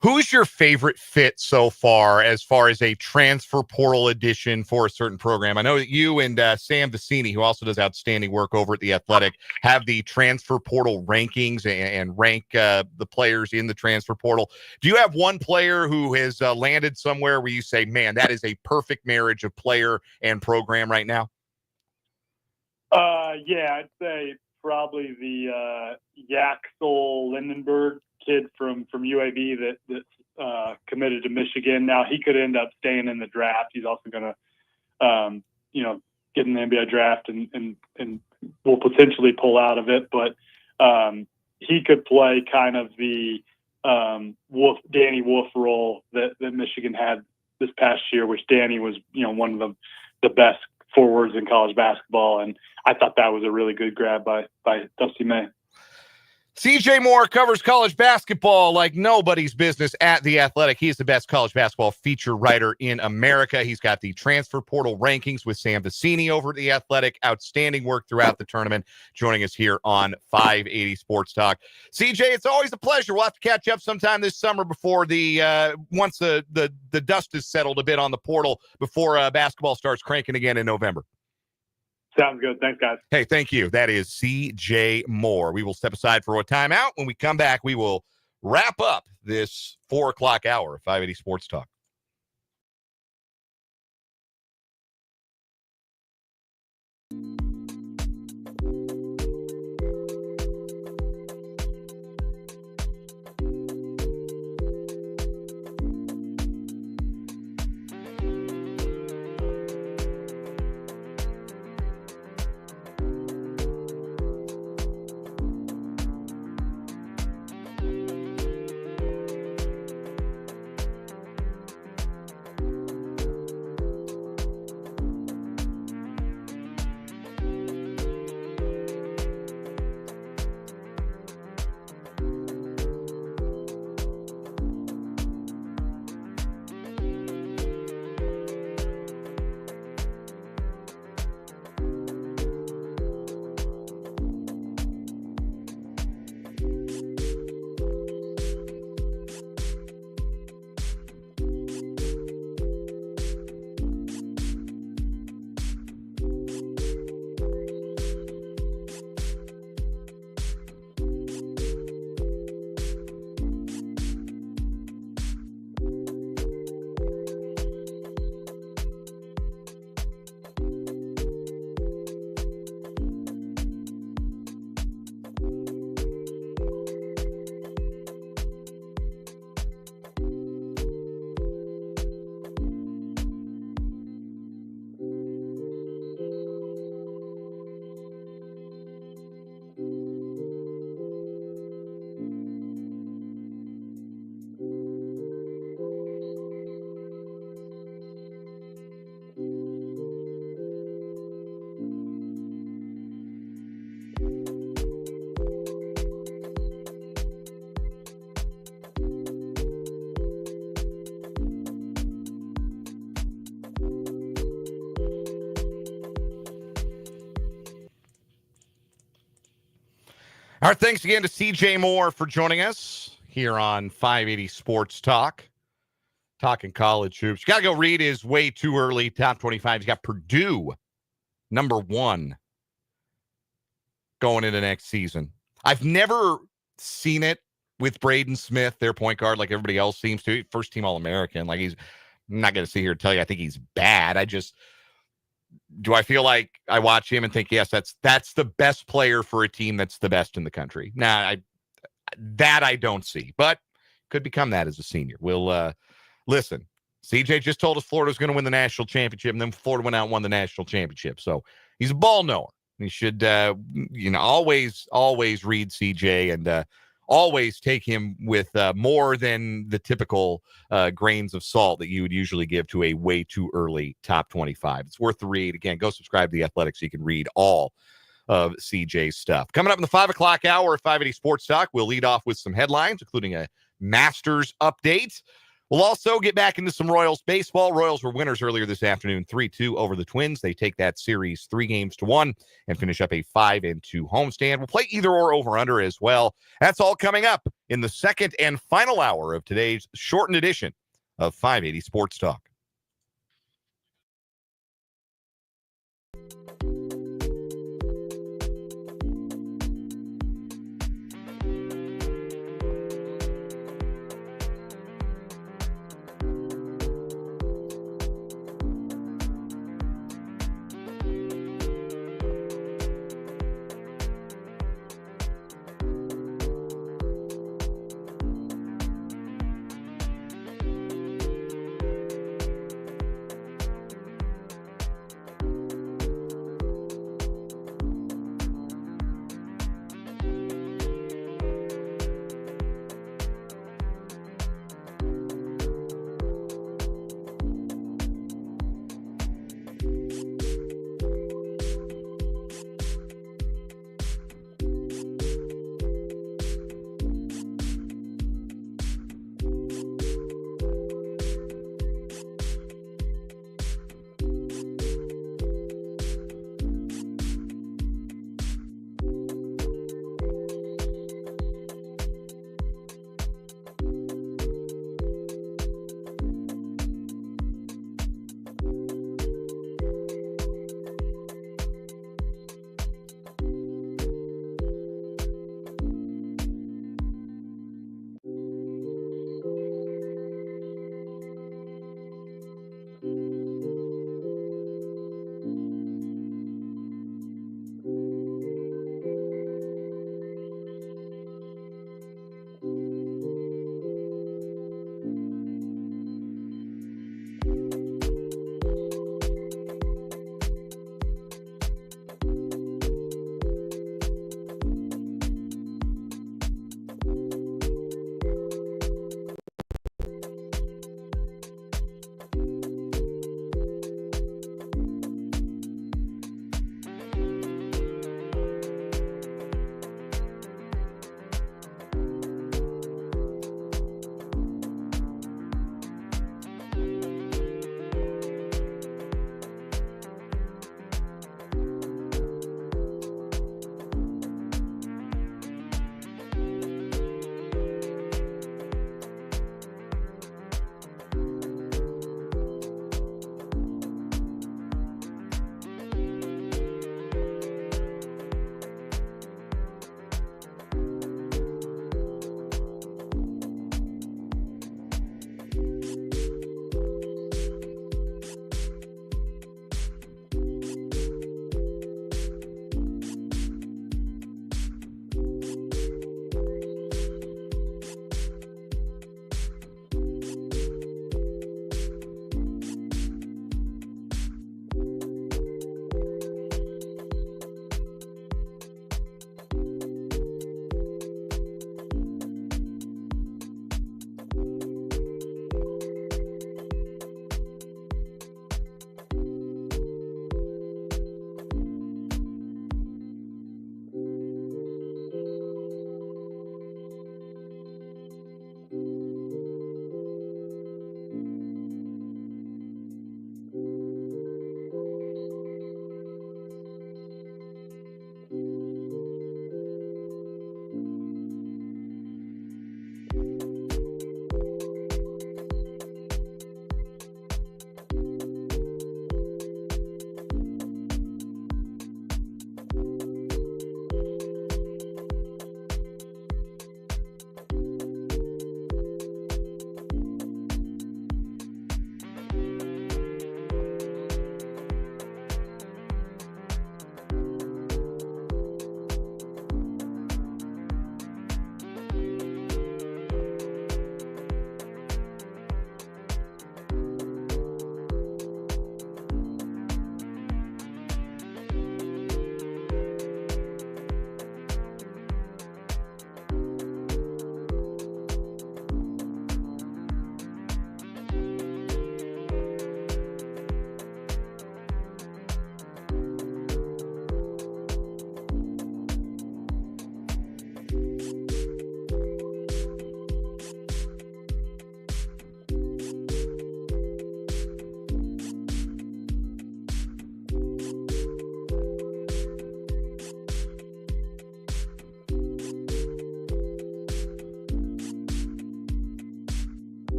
Who's your favorite fit so far as a transfer portal addition for a certain program? I know that you and Sam Vecini, who also does outstanding work over at The Athletic, have the transfer portal rankings and rank the players in the transfer portal. Do you have one player who has landed somewhere where you say, man, that is a perfect marriage of player and program right now? Yeah, I'd say probably the Yaxel Lindenberg kid from UAB that committed to Michigan. Now he could end up staying in the draft. He's also going to, get in the NBA draft and will potentially pull out of it. But he could play kind of the Danny Wolf role that Michigan had this past year, which Danny was, one of the best forwards in college basketball. And I thought that was a really good grab by Dusty May. CJ Moore covers college basketball like nobody's business at The Athletic. He is the best college basketball feature writer in America. He's got the transfer portal rankings with Sam Vecini over at The Athletic. Outstanding work throughout the tournament. Joining us here on 580 Sports Talk. CJ, it's always a pleasure. We'll have to catch up sometime this summer before once the dust is settled a bit on the portal before basketball starts cranking again in November. Sounds good. Thanks, guys. Hey, thank you. That is CJ Moore. We will step aside for a timeout. When we come back, we will wrap up this 4 o'clock hour of 580 Sports Talk. All right, thanks again to CJ Moore for joining us here on 580 Sports Talk. Talking college hoops. You got to go read his way too early top 25. He's got Purdue #1 going into next season. I've never seen it with Braden Smith, their point guard, like everybody else seems to. First team All-American. Like I'm not going to sit here and tell you I think he's bad. Do I feel like I watch him and think, yes, that's the best player for a team that's the best in the country? Nah, I don't see, but could become that as a senior. We'll listen. CJ just told us Florida's going to win the national championship, and then Florida went out and won the national championship. So he's a ball knower. He should, always read CJ and always take him with more than the typical grains of salt that you would usually give to a way too early top 25. It's worth the read. Again, go subscribe to The Athletic so you can read all of CJ's stuff. Coming up in the 5 o'clock hour of 580 Sports Talk, we'll lead off with some headlines, including a Masters update. We'll also get back into some Royals baseball. Royals were winners earlier this afternoon, 3-2 over the Twins. They take that series 3-1 and finish up a 5-2 homestand. We'll play either or over-under as well. That's all coming up in the second and final hour of today's shortened edition of 580 Sports Talk.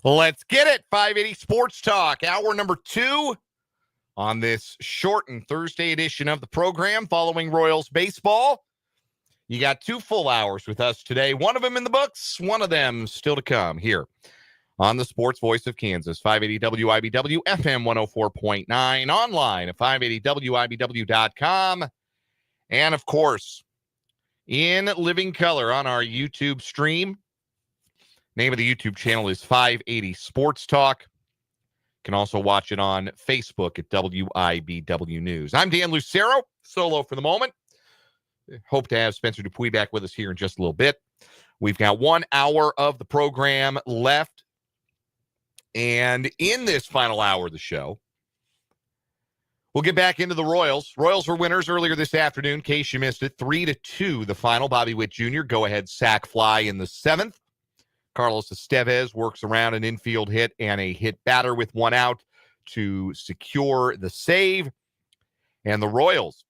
Let's get it. 580 Sports Talk, hour number 2 on this shortened Thursday edition of the program following Royals baseball. You got 2 full hours with us today. One of them in the books, one of them still to come here on the Sports Voice of Kansas, 580 WIBW, FM 104.9, online at 580WIBW.com, and of course, in living color on our YouTube stream. Name of the YouTube channel is 580 Sports Talk. You can also watch it on Facebook at WIBW News. I'm Dan Lucero, solo for the moment. Hope to have Spencer Dupuis back with us here in just a little bit. We've got 1 hour of the program left. And in this final hour of the show, we'll get back into the Royals. Royals were winners earlier this afternoon. In case you missed it, 3-2 the final. Bobby Witt Jr. go-ahead sac fly in the 7th. Carlos Estevez works around an infield hit and a hit batter with 1 out to secure the save. And the Royals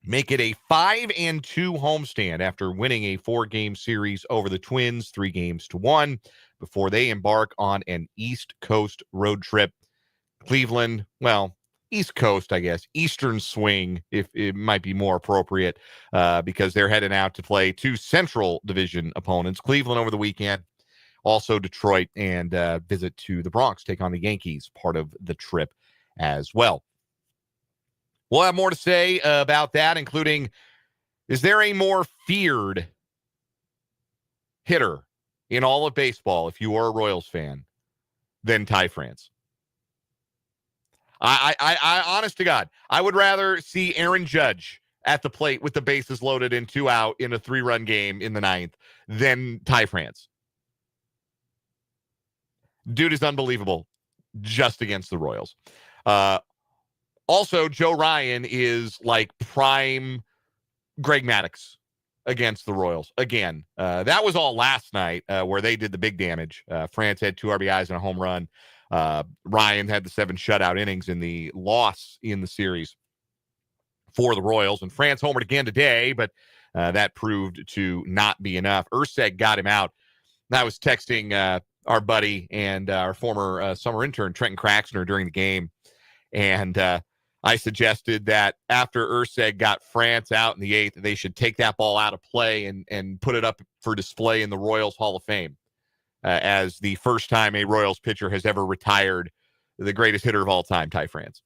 make it a 5-2 homestand after winning a 4-game series over the Twins, 3-1, before they embark on an East Coast road trip. Cleveland, well, East Coast, I guess, Eastern swing, if it might be more appropriate, because they're heading out to play 2 Central Division opponents, Cleveland over the weekend, also Detroit, and visit to the Bronx, take on the Yankees, part of the trip as well. We'll have more to say about that, including, is there a more feared hitter in all of baseball, if you are a Royals fan, than Ty France? I honest to God, I would rather see Aaron Judge at the plate with the bases loaded and 2 out in a 3-run game in the 9th than Ty France. Dude is unbelievable just against the Royals. Also, Joe Ryan is like prime Greg Maddux against the Royals. Again, that was all last night where they did the big damage. France had 2 RBIs and a home run. Ryan had the 7 shutout innings in the loss in the series for the Royals. And France homered again today, but that proved to not be enough. Urseg got him out. I was texting our buddy and our former summer intern, Trenton Craxner, during the game. And I suggested that after Urseg got France out in the 8th, they should take that ball out of play and put it up for display in the Royals Hall of Fame as the first time a Royals pitcher has ever retired the greatest hitter of all time, Ty France.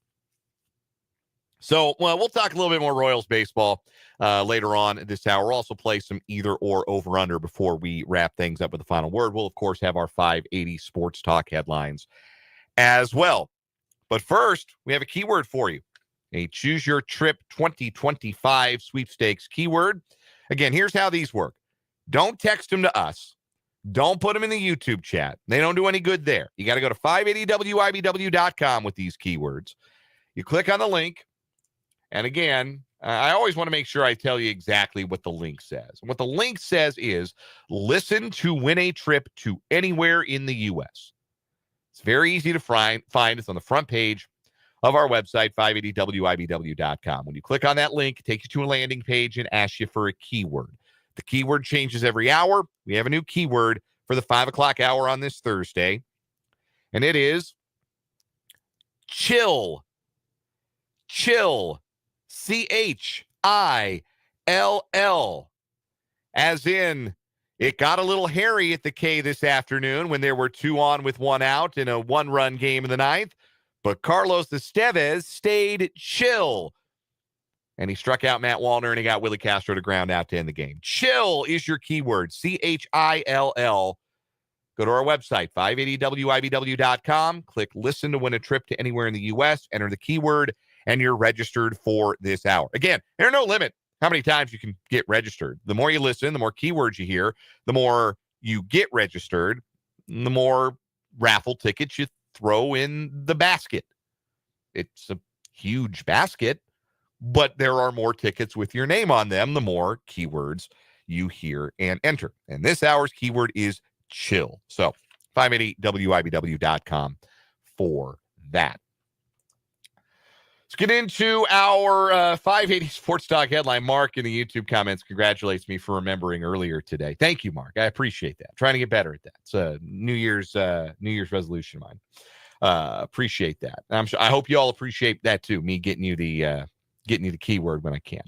So, well, we'll talk a little bit more Royals baseball later on this hour. We'll also play some either or over-under before we wrap things up with the final word. We'll, of course, have our 580 Sports Talk headlines as well. But first, we have a keyword for you. A Choose Your Trip 2025 sweepstakes keyword. Again, here's how these work. Don't text them to us. Don't put them in the YouTube chat. They don't do any good there. You got to go to 580WIBW.com with these keywords. You click on the link. And again, I always want to make sure I tell you exactly what the link says. And what the link says is listen to win a trip to anywhere in the U.S. It's very easy to find. It's on the front page of our website, 580WIBW.com. When you click on that link, it takes you to a landing page and asks you for a keyword. The keyword changes every hour. We have a new keyword for the 5 o'clock hour on this Thursday, and it is chill. Chill. CHILL. As in, it got a little hairy at the K this afternoon when there were 2 on with 1 out in a 1-run game in the 9th, but Carlos Estevez stayed chill. And he struck out Matt Wallner, and he got Willie Castro to ground out to end the game. Chill is your keyword, CHILL. Go to our website, 580WIBW.com. Click Listen to win a trip to anywhere in the U.S. Enter the keyword, and you're registered for this hour. Again, there's no limit how many times you can get registered. The more you listen, the more keywords you hear, the more you get registered, the more raffle tickets you throw in the basket. It's a huge basket, but there are more tickets with your name on them, the more keywords you hear and enter. And this hour's keyword is chill. So 580WIBW.com for that. Let's get into our 580 Sports Talk headline. Mark in the YouTube comments congratulates me for remembering earlier today. Thank you, Mark. I appreciate that. I'm trying to get better at that. It's a New Year's resolution of mine. Appreciate that. I hope you all appreciate that too. Me getting you the keyword when I can.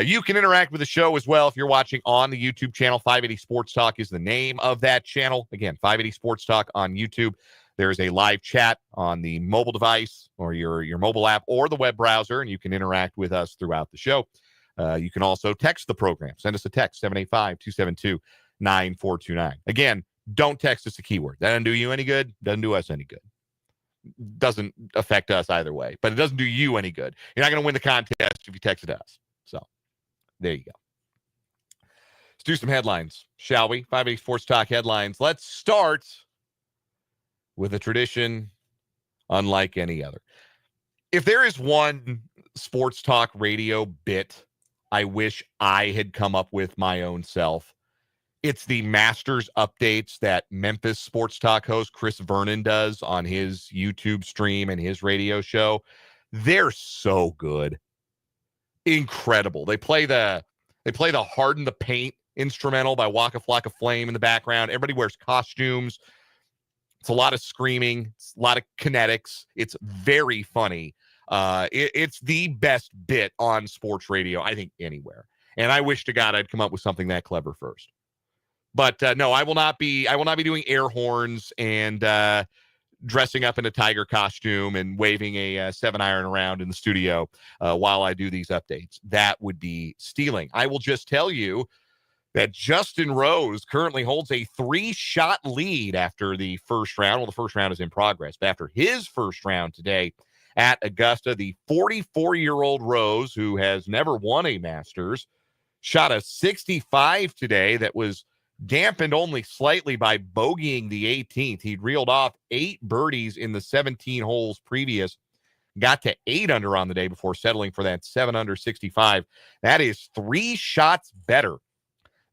You can interact with the show as well if you're watching on the YouTube channel. 580 Sports Talk is the name of that channel. Again, 580 Sports Talk on YouTube. There's a live chat on the mobile device or your mobile app or the web browser, and you can interact with us throughout the show. You can also text the program. Send us a text, 785-272-9429. Again, don't text us a keyword. That doesn't do you any good. Doesn't do us any good. Doesn't affect us either way, but it doesn't do you any good. You're not going to win the contest if you text it to us. So there you go. Let's do some headlines, shall we? 580 Sports Talk headlines. Let's start with a tradition unlike any other. If there is one sports talk radio bit I wish I had come up with my own self, it's the Masters updates that Memphis sports talk host Chris Vernon does on his YouTube stream and his radio show. They're so good. Incredible. They play the Harden the Paint instrumental by Waka Flocka Flame in the background. Everybody wears costumes. It's a lot of screaming. It's a lot of kinetics. It's very funny. It's the best bit on sports radio, I think, anywhere. And I wish to God I'd come up with something that clever first. But no, I will not be doing air horns and dressing up in a tiger costume and waving a 7-iron around in the studio while I do these updates. That would be stealing. I will just tell you that Justin Rose currently holds a 3-shot lead after the first round. Well, the first round is in progress, but after his first round today at Augusta, the 44-year-old Rose, who has never won a Masters, shot a 65 today that was dampened only slightly by bogeying the 18th. He'd reeled off 8 birdies in the 17 holes previous, got to 8 under on the day before settling for that 7 under 65. That is 3 shots better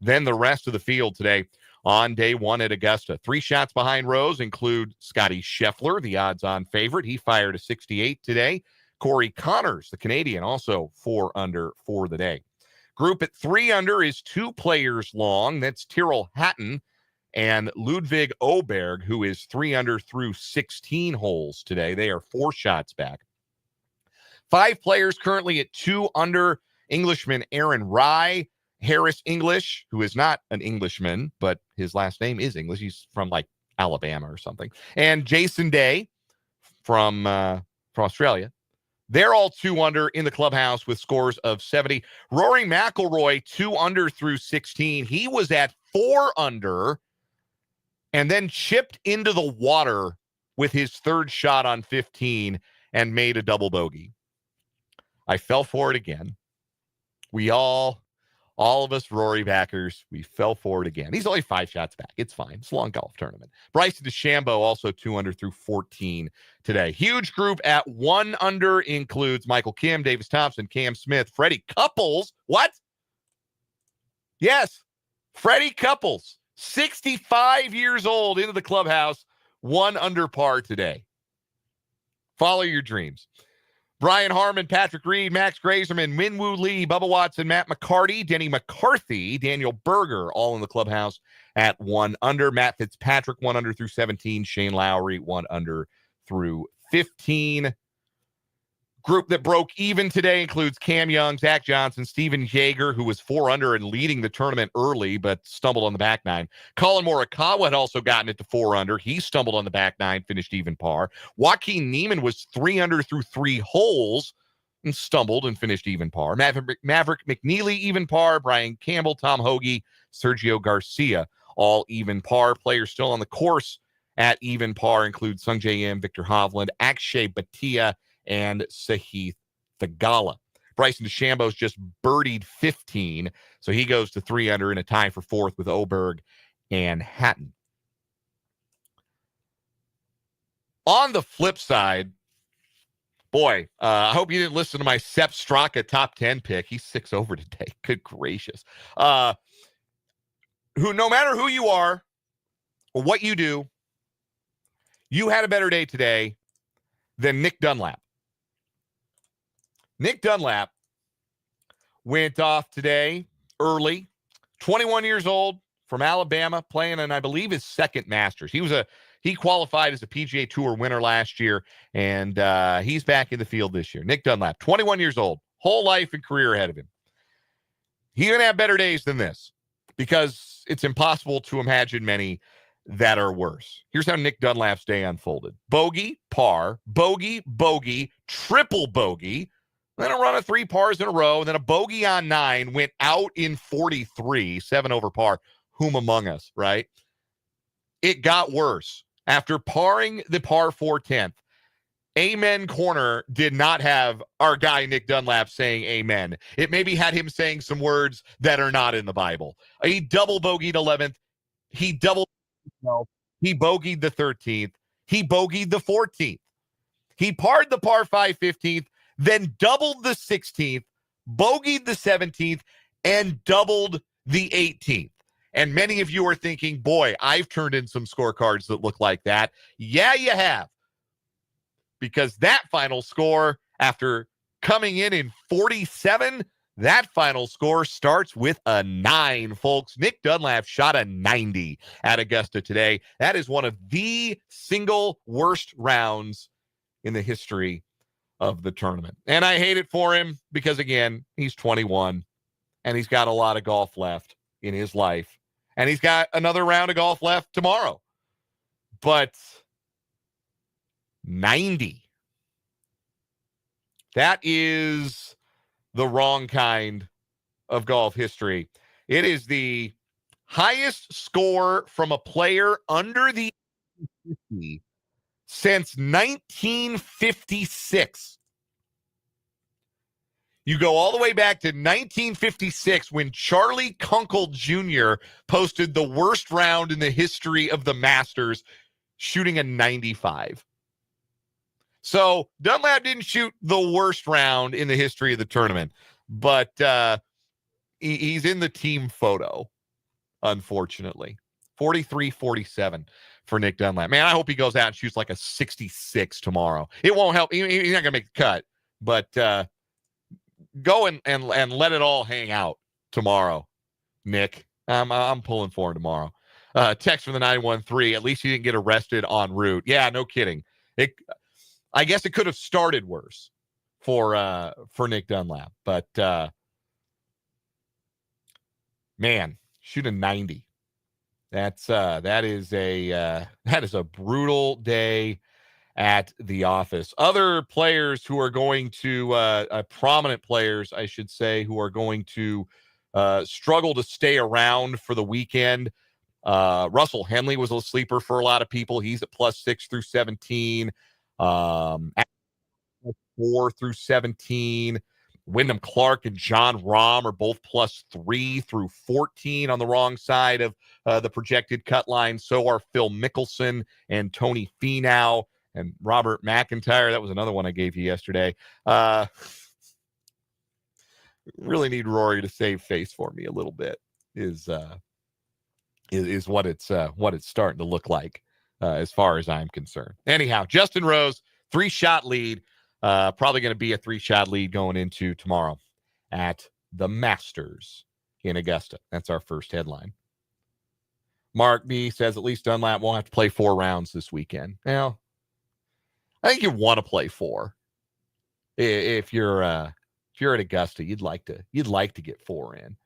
than the rest of the field today on day one at Augusta. 3 shots behind Rose include Scotty Scheffler, the odds-on favorite. He fired a 68 today. Corey Connors, the Canadian, also 4 under for the day. Group at 3 under is 2 players long. That's Tyrrell Hatton and Ludwig Oberg, who is 3 under through 16 holes today. They are 4 shots back. 5 players currently at 2 under. Englishman Aaron Rai, Harris English, who is not an Englishman, but his last name is English. He's from like Alabama or something. And Jason Day from Australia. They're all 2 under in the clubhouse with scores of 70. Rory McIlroy, 2 under through 16. He was at 4 under and then chipped into the water with his 3rd shot on 15 and made a double bogey. I fell for it again. We all of us Rory backers, we fell for it again. He's only 5 shots back. It's fine. It's a long golf tournament. Bryson DeChambeau also 2 under through 14 today. Huge group at 1 under includes Michael Kim, Davis Thompson, Cam Smith, Freddie Couples. What? Yes, Freddie Couples, 65 years old, into the clubhouse, 1 under par today. Follow your dreams. Brian Harmon, Patrick Reed, Max Grazerman, Minwoo Lee, Bubba Watson, Matt McCarty, Denny McCarthy, Daniel Berger, all in the clubhouse at 1 under. Matt Fitzpatrick, 1 under through 17. Shane Lowry, 1 under through 15. Group that broke even today includes Cam Young, Zach Johnson, Steven Jaeger, who was 4 under and leading the tournament early, but stumbled on the back 9. Colin Morikawa had also gotten it to 4 under. He stumbled on the back 9, finished even par. Joaquin Niemann was 3 under through 3 holes and stumbled and finished even par. Maverick McNeely, even par. Brian Campbell, Tom Hoagie, Sergio Garcia, all even par. Players still on the course at even par include Sungjae Im, Victor Hovland, Akshay Bhatia, and Sahith Theegala. Bryson DeChambeau's just birdied 15, so he goes to 3 under in a tie for 4th with Oberg and Hatton. On the flip side, boy, I hope you didn't listen to my Sepp Straka top 10 pick. He's 6 over today. Good gracious. Who, no matter who you are or what you do, you had a better day today than Nick Dunlap. Nick Dunlap went off today early, 21 years old, from Alabama, playing in, I believe, his second Masters. He qualified as a PGA Tour winner last year, and he's back in the field this year. Nick Dunlap, 21 years old, whole life and career ahead of him. He's going to have better days than this because it's impossible to imagine many that are worse. Here's how Nick Dunlap's day unfolded. Bogey, par, bogey, bogey, triple bogey, then a run of 3 pars in a row, and then a bogey on 9, went out in 43, 7 over par. Whom among us, right? It got worse. After parring the par 4 10th, Amen Corner did not have our guy Nick Dunlap saying amen. It maybe had him saying some words that are not in the Bible. He double bogeyed 11th. He double. He bogeyed the 13th. He bogeyed the 14th. He parred the par 5 15th, then doubled the 16th, bogeyed the 17th, and doubled the 18th. And many of you are thinking, boy, I've turned in some scorecards that look like that. Yeah, you have. Because that final score, after coming in 47, that final score starts with a 9, folks. Nick Dunlap shot a 90 at Augusta today. That is one of the single worst rounds in the history of the tournament. And I hate it for him because, again, he's 21 and he's got a lot of golf left in his life. And he's got another round of golf left tomorrow. But 90. That is the wrong kind of golf history. It is the highest score from a player under the 50 since 1956. You go all the way back to 1956 when Charlie Kunkel Jr. posted the worst round in the history of the Masters, shooting a 95. So Dunlap didn't shoot the worst round in the history of the tournament, but he's in the team photo, unfortunately. 43-47 for Nick Dunlap. Man, I hope he goes out and shoots like a 66 tomorrow. It won't help. He's not going to make the cut, but go and let it all hang out tomorrow, Nick. I'm pulling for him tomorrow. Text from the 913. At least you didn't get arrested en route. Yeah, no kidding. I guess it could have started worse for Nick Dunlap, but man, shoot a 90. That is a brutal day at the office. Other players who are going to prominent players, I should say, who are going to struggle to stay around for the weekend. Russell Henley was a sleeper for a lot of people. He's at +6 through 17. At 4 through 17. Wyndham Clark and John Rahm are both +3 through 14 on the wrong side of the projected cut line. So are Phil Mickelson and Tony Finau and Robert McIntyre. That was another one I gave you yesterday. Really need Rory to save face for me a little bit. Is what it's starting to look like as far as I'm concerned. Anyhow, Justin Rose, 3-shot lead. Probably going to be a 3-shot lead going into tomorrow at the Masters in Augusta. That's our first headline. Mark B says at least Dunlap won't have to play 4 rounds this weekend. Now, I think you want to play 4. If you're at Augusta, you'd like to get 4 in.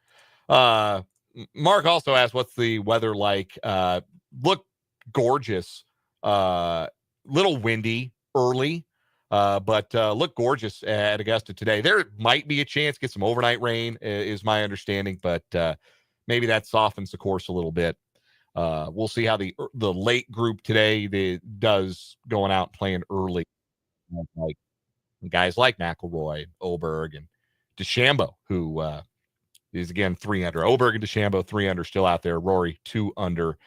Mark also asked, what's the weather like? Look gorgeous. Little windy early. But look gorgeous at Augusta today. There might be a chance to get some overnight rain, is my understanding, but maybe that softens the course a little bit. We'll see how the late group today does going out and playing early, like guys like McIlroy, Oberg, and DeChambeau, who is again 3 under. Oberg and DeChambeau 3 under, still out there. Rory 2 under.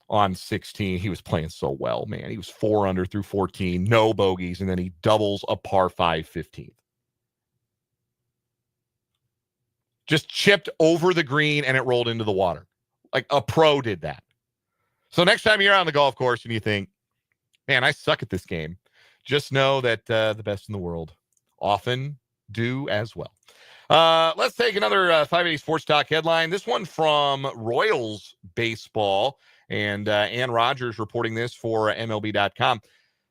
On 16, he was playing so well, man. He was 4 under through 14, no bogeys, and then he doubles a par 5 15th. Just chipped over the green and it rolled into the water. Like a pro did that. So next time you're on the golf course and you think, man, I suck at this game, just know that the best in the world often do as well. Let's take another 580 Sports Talk headline. This one from Royals Baseball, and Ann Rogers reporting this for MLB.com.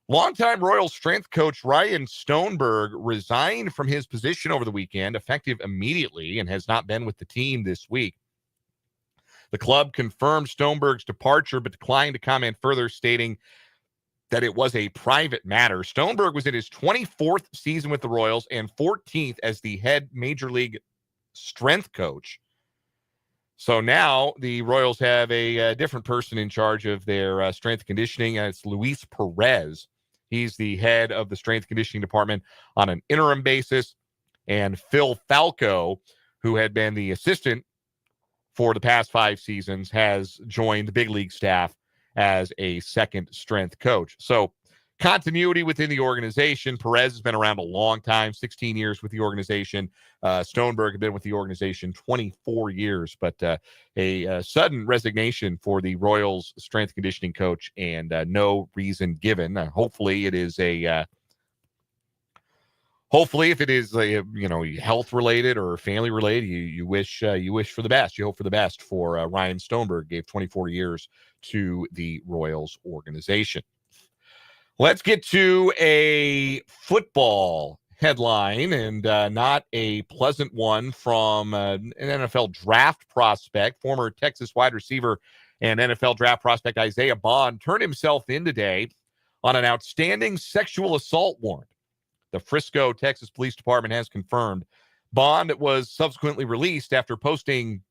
Longtime Royals strength coach Ryan Stoneberg resigned from his position over the weekend, effective immediately, and has not been with the team this week. The club confirmed Stoneberg's departure, but declined to comment further, stating that it was a private matter. Stoneberg was in his 24th season with the Royals and 14th as the head major league strength coach. So now the Royals have a different person in charge of their strength conditioning, and it's Luis Perez. He's the head of the strength conditioning department on an interim basis. And Phil Falco, who had been the assistant for the past 5 seasons, has joined the big league staff as a second strength coach. So continuity within the organization. Perez has been around a long time, 16 years with the organization. Stoneberg had been with the organization 24 years, but a sudden resignation for the Royals strength conditioning coach, and no reason given. Hopefully it is hopefully if it is health related or family related, you wish for the best. You hope for the best for Ryan Stoneberg. Gave 24 years to the Royals organization. Let's get to a football headline, and not a pleasant one, from an NFL draft prospect. Former Texas wide receiver and NFL draft prospect Isaiah Bond turned himself in today on an outstanding sexual assault warrant. The Frisco, Texas Police Department has confirmed. Bond was subsequently released after posting,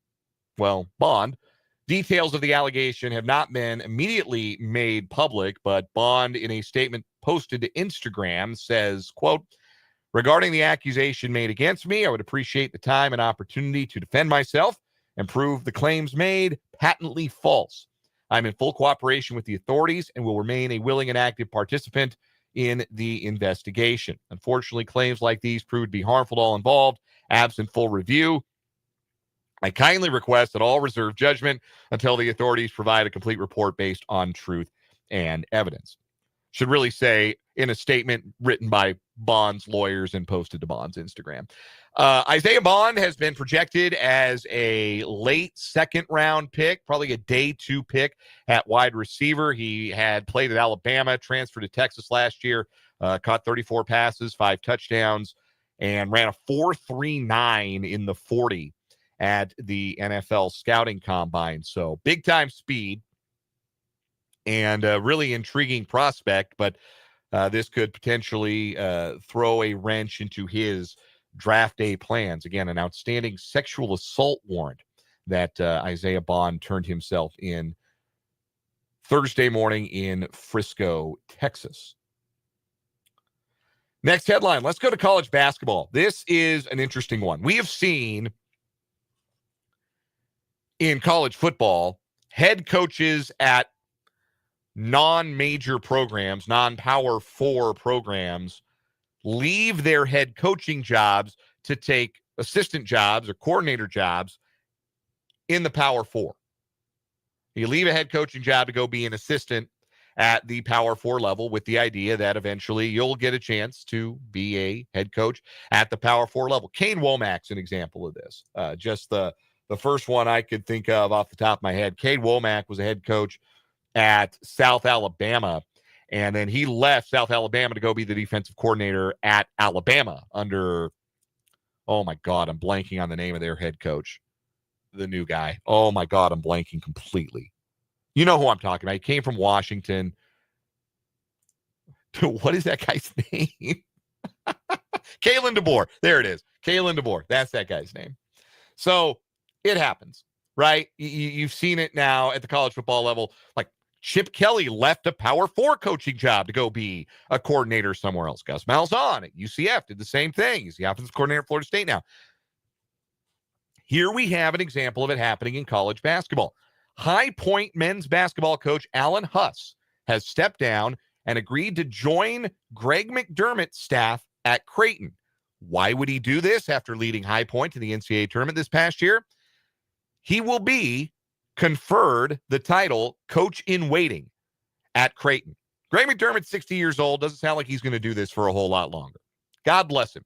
bond. Details of the allegation have not been immediately made public, but Bond, in a statement posted to Instagram, says, quote, "Regarding the accusation made against me, I would appreciate the time and opportunity to defend myself and prove the claims made patently false. I'm in full cooperation with the authorities and will remain a willing and active participant in the investigation. Unfortunately, claims like these proved to be harmful to all involved, absent full review. I kindly request that all reserve judgment until the authorities provide a complete report based on truth and evidence." Should really say in a statement written by Bond's lawyers and posted to Bond's Instagram. Isaiah Bond has been projected as a late second-round pick, probably a day 2 pick at wide receiver. He had played at Alabama, transferred to Texas last year, caught 34 passes, 5 touchdowns, and ran a 4.39 in the 40 at the NFL scouting combine. So big-time speed and a really intriguing prospect, but this could potentially throw a wrench into his draft day plans. Again, an outstanding sexual assault warrant that Isaiah Bond turned himself in Thursday morning in Frisco, Texas. Next headline, let's go to college basketball. This is an interesting one. We have seen in college football head coaches at non-major programs, non-Power 4 programs, leave their head coaching jobs to take assistant jobs or coordinator jobs in the Power 4. You leave a head coaching job to go be an assistant at the Power 4 level with the idea that eventually you'll get a chance to be a head coach at the Power 4 level. Kane Womack's an example of this. Just the first one I could think of off the top of my head. Kane Womack was a head coach at South Alabama, and then he left South Alabama to go be the defensive coordinator at Alabama under, oh my God, I'm blanking on the name of their head coach, the new guy. Oh my God, I'm blanking completely. You know who I'm talking about. He came from Washington. What is that guy's name? Kalen DeBoer. There it is. Kalen DeBoer. That's that guy's name. So it happens, right? You've seen it now at the college football level. Like Chip Kelly left a Power 4 coaching job to go be a coordinator somewhere else. Gus Malzahn at UCF did the same thing. He's the offensive coordinator at Florida State now. Here we have an example of it happening in college basketball. High Point men's basketball coach Alan Huss has stepped down and agreed to join Greg McDermott's staff at Creighton. Why would he do this after leading High Point to the NCAA tournament this past year? He will be conferred the title coach in waiting at Creighton. Greg McDermott's 60 years old. Doesn't sound like he's going to do this for a whole lot longer. God bless him.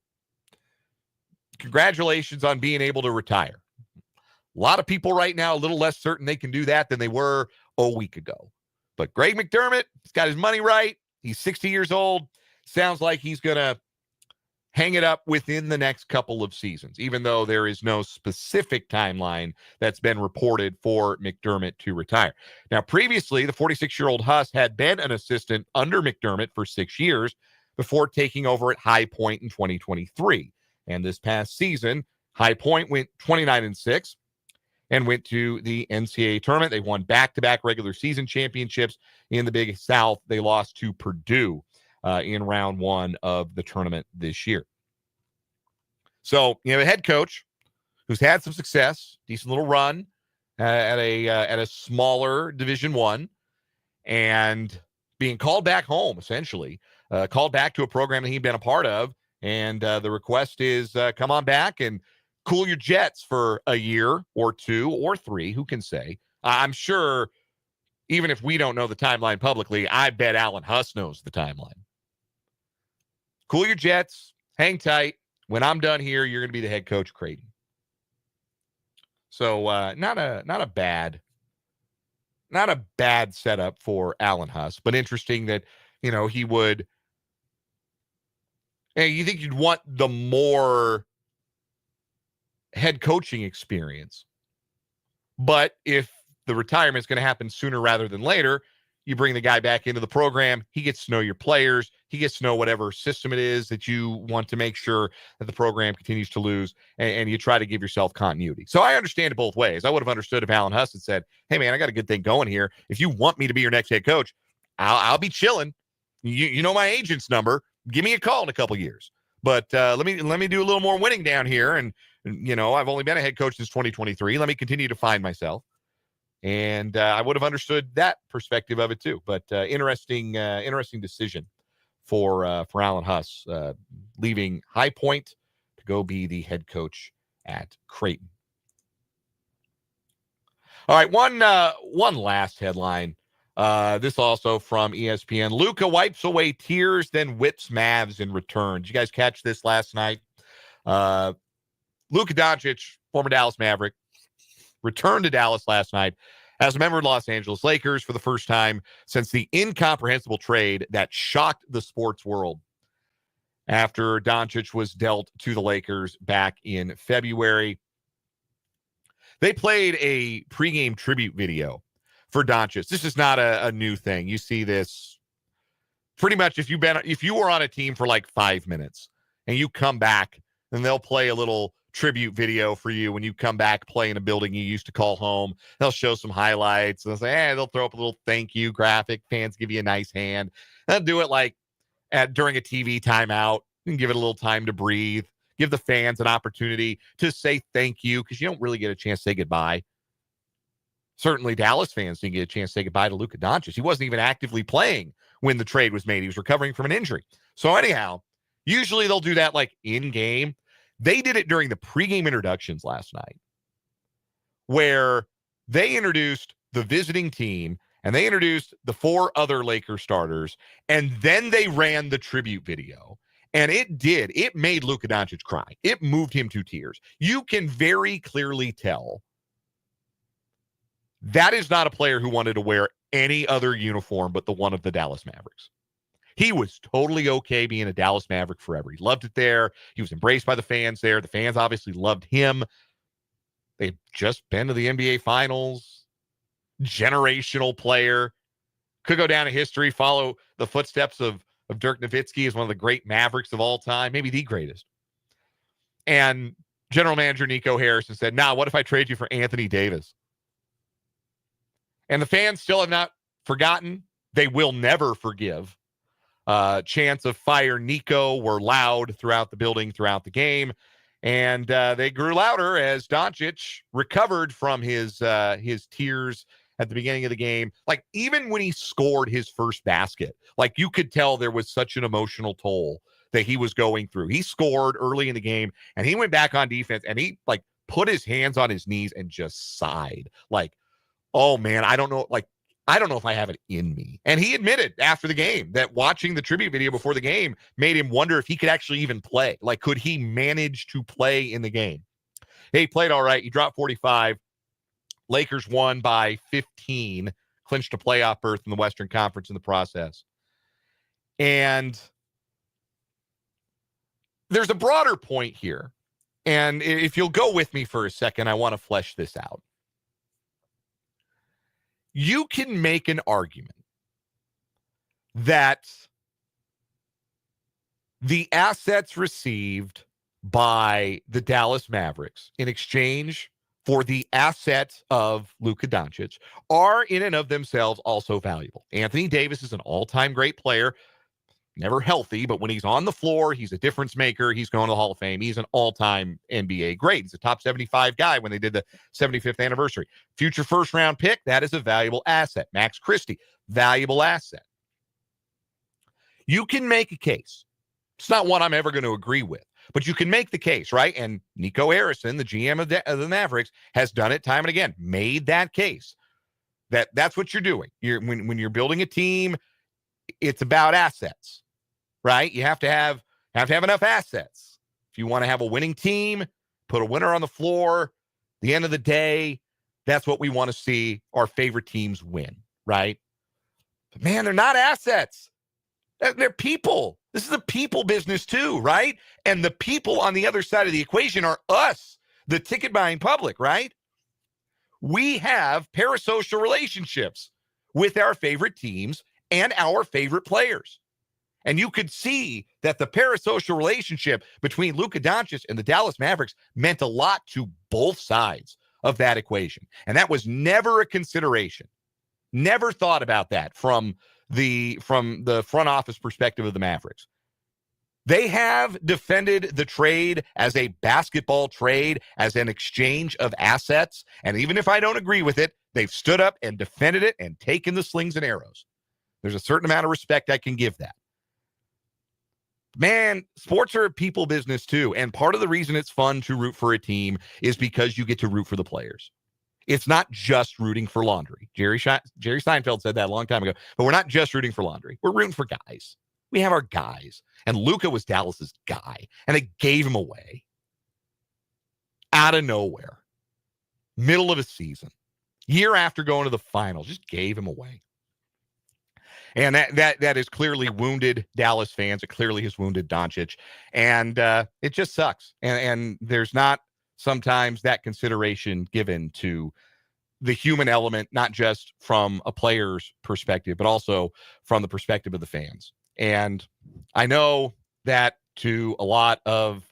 congratulations on being able to retire. A lot of people right now a little less certain they can do that than they were a week ago. But Greg McDermott, he's got his money right. He's 60 years old. Sounds like he's going to hang it up within the next couple of seasons, even though there is no specific timeline that's been reported for McDermott to retire. Now, previously, the 46-year-old Huss had been an assistant under McDermott for 6 years before taking over at High Point in 2023. And this past season, High Point went 29-6 and went to the NCAA tournament. They won back-to-back regular season championships in the Big South. They lost to Purdue in round one of the tournament this year. So, you have a head coach who's had some success, decent little run at a smaller Division I, and being called back home, essentially, called back to a program that he'd been a part of. And the request is come on back and cool your jets for a year or 2 or 3. Who can say? I'm sure, even if we don't know the timeline publicly, I bet Alan Huss knows the timeline. Cool your jets, hang tight. When I'm done here, you're going to be the head coach, Creighton. So not a bad setup for Alan Huss, but interesting that, he would. And you think you'd want the more head coaching experience, but if the retirement is going to happen sooner rather than later, you bring the guy back into the program. He gets to know your players. He gets to know whatever system it is that you want to make sure that the program continues to lose, and you try to give yourself continuity. So I understand it both ways. I would have understood if Alan Huss had said, hey, man, I got a good thing going here. If you want me to be your next head coach, I'll be chilling. You know my agent's number. Give me a call in a couple years. But let me do a little more winning down here. And, I've only been a head coach since 2023. Let me continue to find myself. And I would have understood that perspective of it too. But interesting decision for Alan Huss, leaving High Point to go be the head coach at Creighton. All right, one last headline. This also from ESPN. Luka wipes away tears, then whips Mavs in return. Did you guys catch this last night? Luka Doncic, former Dallas Maverick, returned to Dallas last night as a member of the Los Angeles Lakers for the first time since the incomprehensible trade that shocked the sports world after Doncic was dealt to the Lakers back in February. They played a pregame tribute video for Doncic. This is not a new thing. You see this pretty much if you were on a team for like 5 minutes and you come back, then they'll play a little tribute video for you when you come back, play in a building you used to call home. They'll show some highlights. They'll say, they'll throw up a little thank you graphic. Fans give you a nice hand. They'll do it like during a TV timeout and give it a little time to breathe. Give the fans an opportunity to say thank you because you don't really get a chance to say goodbye. Certainly Dallas fans didn't get a chance to say goodbye to Luka Doncic. He wasn't even actively playing when the trade was made. He was recovering from an injury. So anyhow, usually they'll do that like in-game. They did it during the pregame introductions last night, where they introduced the visiting team and they introduced the 4 other Lakers starters, and then they ran the tribute video. And it made Luka Doncic cry. It moved him to tears. You can very clearly tell that is not a player who wanted to wear any other uniform but the one of the Dallas Mavericks. He was totally okay being a Dallas Maverick forever. He loved it there. He was embraced by the fans there. The fans obviously loved him. They've just been to the NBA Finals. Generational player. Could go down in history, follow the footsteps of Dirk Nowitzki as one of the great Mavericks of all time, maybe the greatest. And general manager Nico Harrison said, what if I trade you for Anthony Davis? And the fans still have not forgotten. They will never forgive. Chants of fire Nico were loud throughout the building, throughout the game. And they grew louder as Doncic recovered from his tears at the beginning of the game. Like, even when he scored his first basket, like, you could tell there was such an emotional toll that he was going through. He scored early in the game, and he went back on defense, and he, put his hands on his knees and just sighed. Like, oh, man, I don't know. Like, I don't know if I have it in me. And he admitted after the game that watching the tribute video before the game made him wonder if he could actually even play. Like, could he manage to play in the game? Hey, he played all right. He dropped 45. Lakers won by 15, clinched a playoff berth in the Western Conference in the process. And there's a broader point here. And if you'll go with me for a second, I want to flesh this out. You can make an argument that the assets received by the Dallas Mavericks in exchange for the assets of Luka Doncic are in and of themselves also valuable. Anthony Davis is an all-time great player, never healthy, but when he's on the floor, he's a difference maker. He's going to the Hall of Fame. He's an all-time NBA great. He's a top 75 guy when they did the 75th anniversary. Future first-round pick, that is a valuable asset. Max Christie, valuable asset. You can make a case. It's not one I'm ever going to agree with, but you can make the case, right? And Nico Harrison, the GM of the Mavericks, has done it time and again, made that case. That's what you're doing. When you're building a team, it's about assets. Right? You have to have enough assets. If you want to have a winning team, put a winner on the floor. At the end of the day, that's what we want to see our favorite teams win, right? But man, they're not assets. They're people. This is a people business too, right? And the people on the other side of the equation are us, the ticket buying public, right? We have parasocial relationships with our favorite teams and our favorite players. And you could see that the parasocial relationship between Luka Doncic and the Dallas Mavericks meant a lot to both sides of that equation. And that was never a consideration. Never thought about that from the front office perspective of the Mavericks. They have defended the trade as a basketball trade, as an exchange of assets. And even if I don't agree with it, they've stood up and defended it and taken the slings and arrows. There's a certain amount of respect I can give that. Man, sports are a people business too. And part of the reason it's fun to root for a team is because you get to root for the players. It's not just rooting for laundry. Jerry Seinfeld said that a long time ago, but we're not just rooting for laundry. We're rooting for guys. We have our guys. And Luka was Dallas's guy. And they gave him away out of nowhere. Middle of a season. Year after going to the finals. Just gave him away. And that has clearly wounded Dallas fans. It clearly has wounded Doncic. And it just sucks. And there's not sometimes that consideration given to the human element, not just from a player's perspective, but also from the perspective of the fans. And I know that to a lot of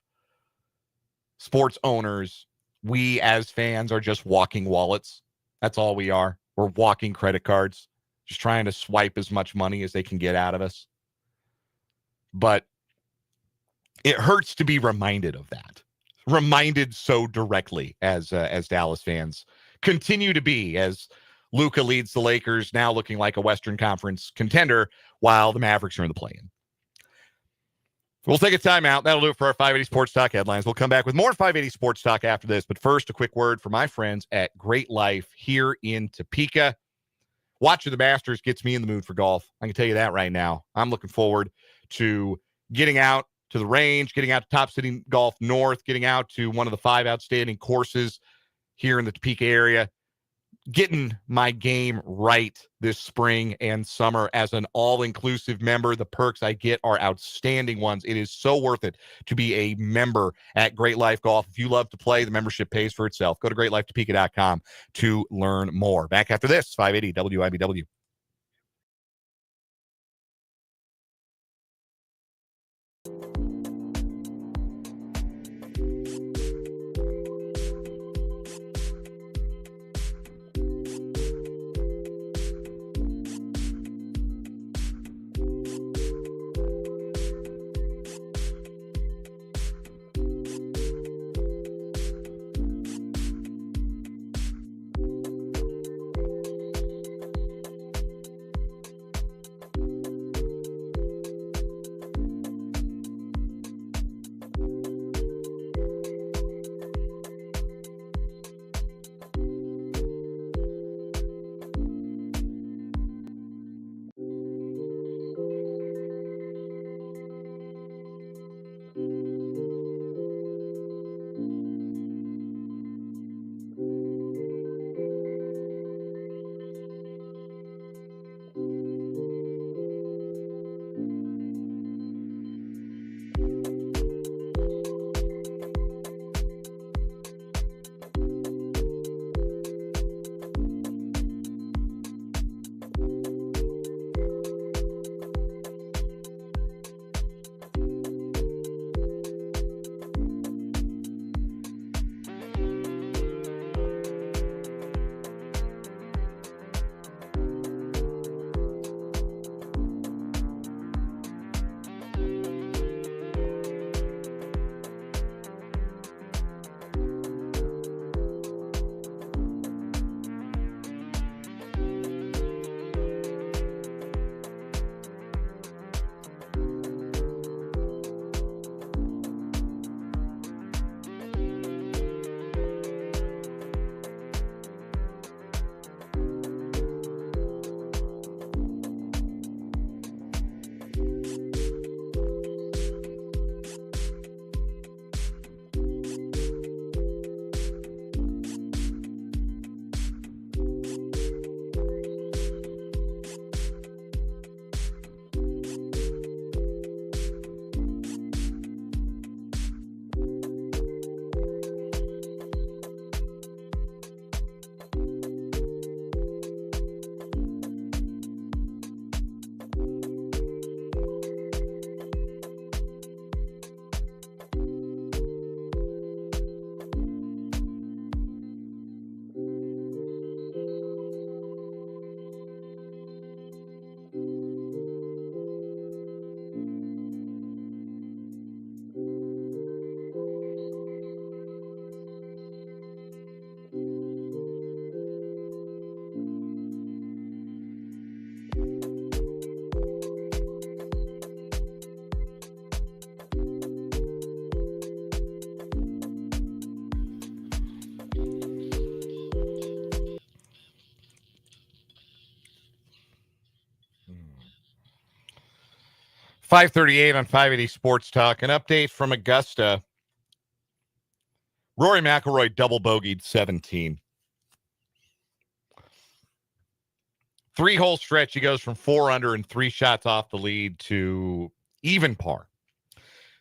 sports owners, we as fans are just walking wallets. That's all we are. We're walking credit cards. Just trying to swipe as much money as they can get out of us. But it hurts to be reminded of that. Reminded so directly as Dallas fans continue to be, as Luka leads the Lakers, now looking like a Western Conference contender, while the Mavericks are in the play-in. We'll take a timeout. That'll do it for our 580 Sports Talk headlines. We'll come back with more 580 Sports Talk after this. But first, a quick word for my friends at Great Life here in Topeka. Watching the Masters gets me in the mood for golf. I can tell you that right now. I'm looking forward to getting out to the range, getting out to Top City Golf North, getting out to one of the 5 outstanding courses here in the Topeka area, getting my game right this spring and summer as an all-inclusive member. The perks I get are outstanding ones. It is so worth it to be a member at Great Life Golf. If you love to play, the membership pays for itself. Go to greatlifetopeka.com to learn more. Back after this, 580 WIBW. 5:38 on 580 Sports Talk. An update from Augusta. Rory McIlroy double bogeyed 17. 3-hole stretch. He goes from 4 under and 3 shots off the lead to even par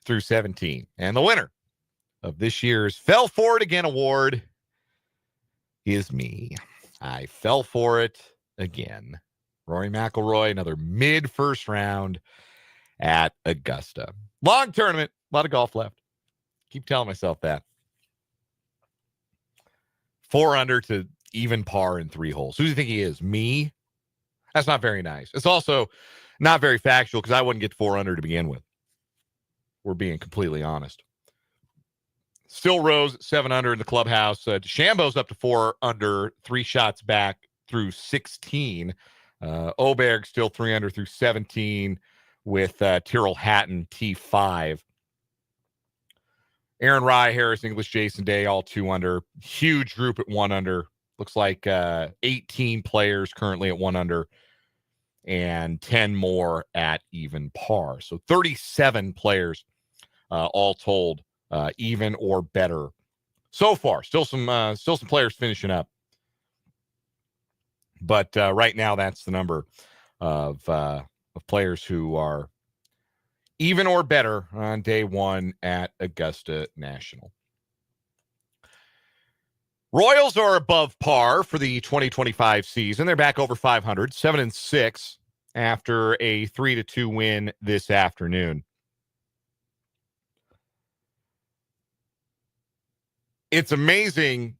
through 17. And the winner of this year's Fell For It Again award is me. I fell for it again. Rory McIlroy, another mid-first round at Augusta. Long tournament, a lot of golf left. Keep telling myself that. 4 under to even par in 3 holes. Who do you think he is? Me? That's not very nice. It's also not very factual because I wouldn't get 4 under to begin with. We're being completely honest. Still rose 7 under in the clubhouse. DeChambeau's up to 4 under, 3 shots back through 16. Oberg still 3 under through 17 with Tyrrell Hatton T5. Aaron Rye, Harris English, Jason Day, all 2 under. Huge group at 1 under. Looks like 18 players currently at 1 under and 10 more at even par. So 37 players all told, even or better so far. Still some players finishing up. But right now, that's the number of players who are even or better on day 1 at Augusta National. Royals are above par for the 2025 season. They're back over 500, 7-6 after a 3-2 win this afternoon. It's amazing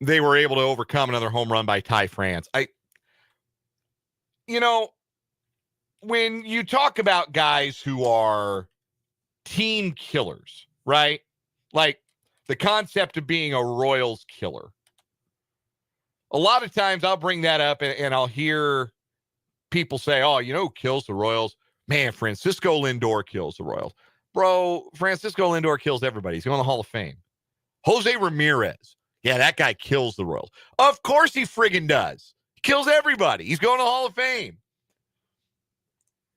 they were able to overcome another home run by Ty France. When you talk about guys who are team killers, right? Like the concept of being a Royals killer. A lot of times I'll bring that up and I'll hear people say, oh, who kills the Royals? Man, Francisco Lindor kills the Royals. Bro, Francisco Lindor kills everybody. He's going to the Hall of Fame. Jose Ramirez. Yeah, that guy kills the Royals. Of course he friggin' does. He kills everybody. He's going to the Hall of Fame.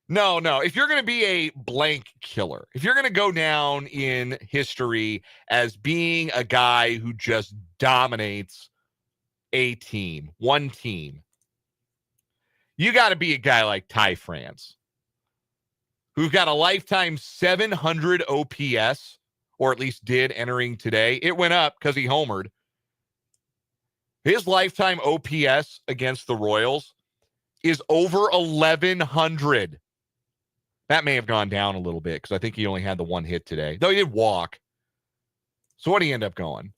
No. If you're going to be a blank killer, if you're going to go down in history as being a guy who just dominates a team, one team, you got to be a guy like Ty France, who's got a lifetime 700 OPS, or at least did entering today. It went up because he homered. His lifetime OPS against the Royals is over 1,100. That may have gone down a little bit because I think he only had the 1 hit today, though he did walk. So what did he end up going?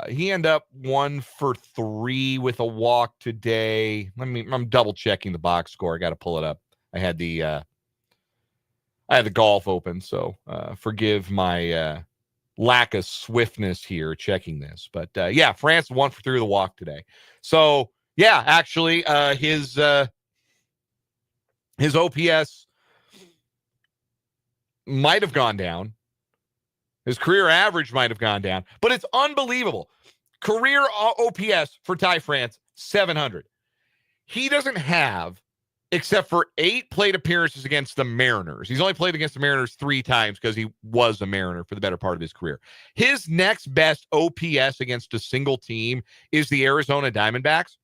He ended up 1 for 3 with a walk today. I'm double checking the box score. I got to pull it up. I had the golf open, so forgive my lack of swiftness here checking this. But yeah, France 1 for 3 with a walk today. So yeah, actually, his OPS might have gone down. His career average might have gone down, but it's unbelievable. Career OPS for Ty France, 700. He doesn't have, except for 8 plate appearances against the Mariners. He's only played against the Mariners 3 times because he was a Mariner for the better part of his career. His next best OPS against a single team is the Arizona Diamondbacks.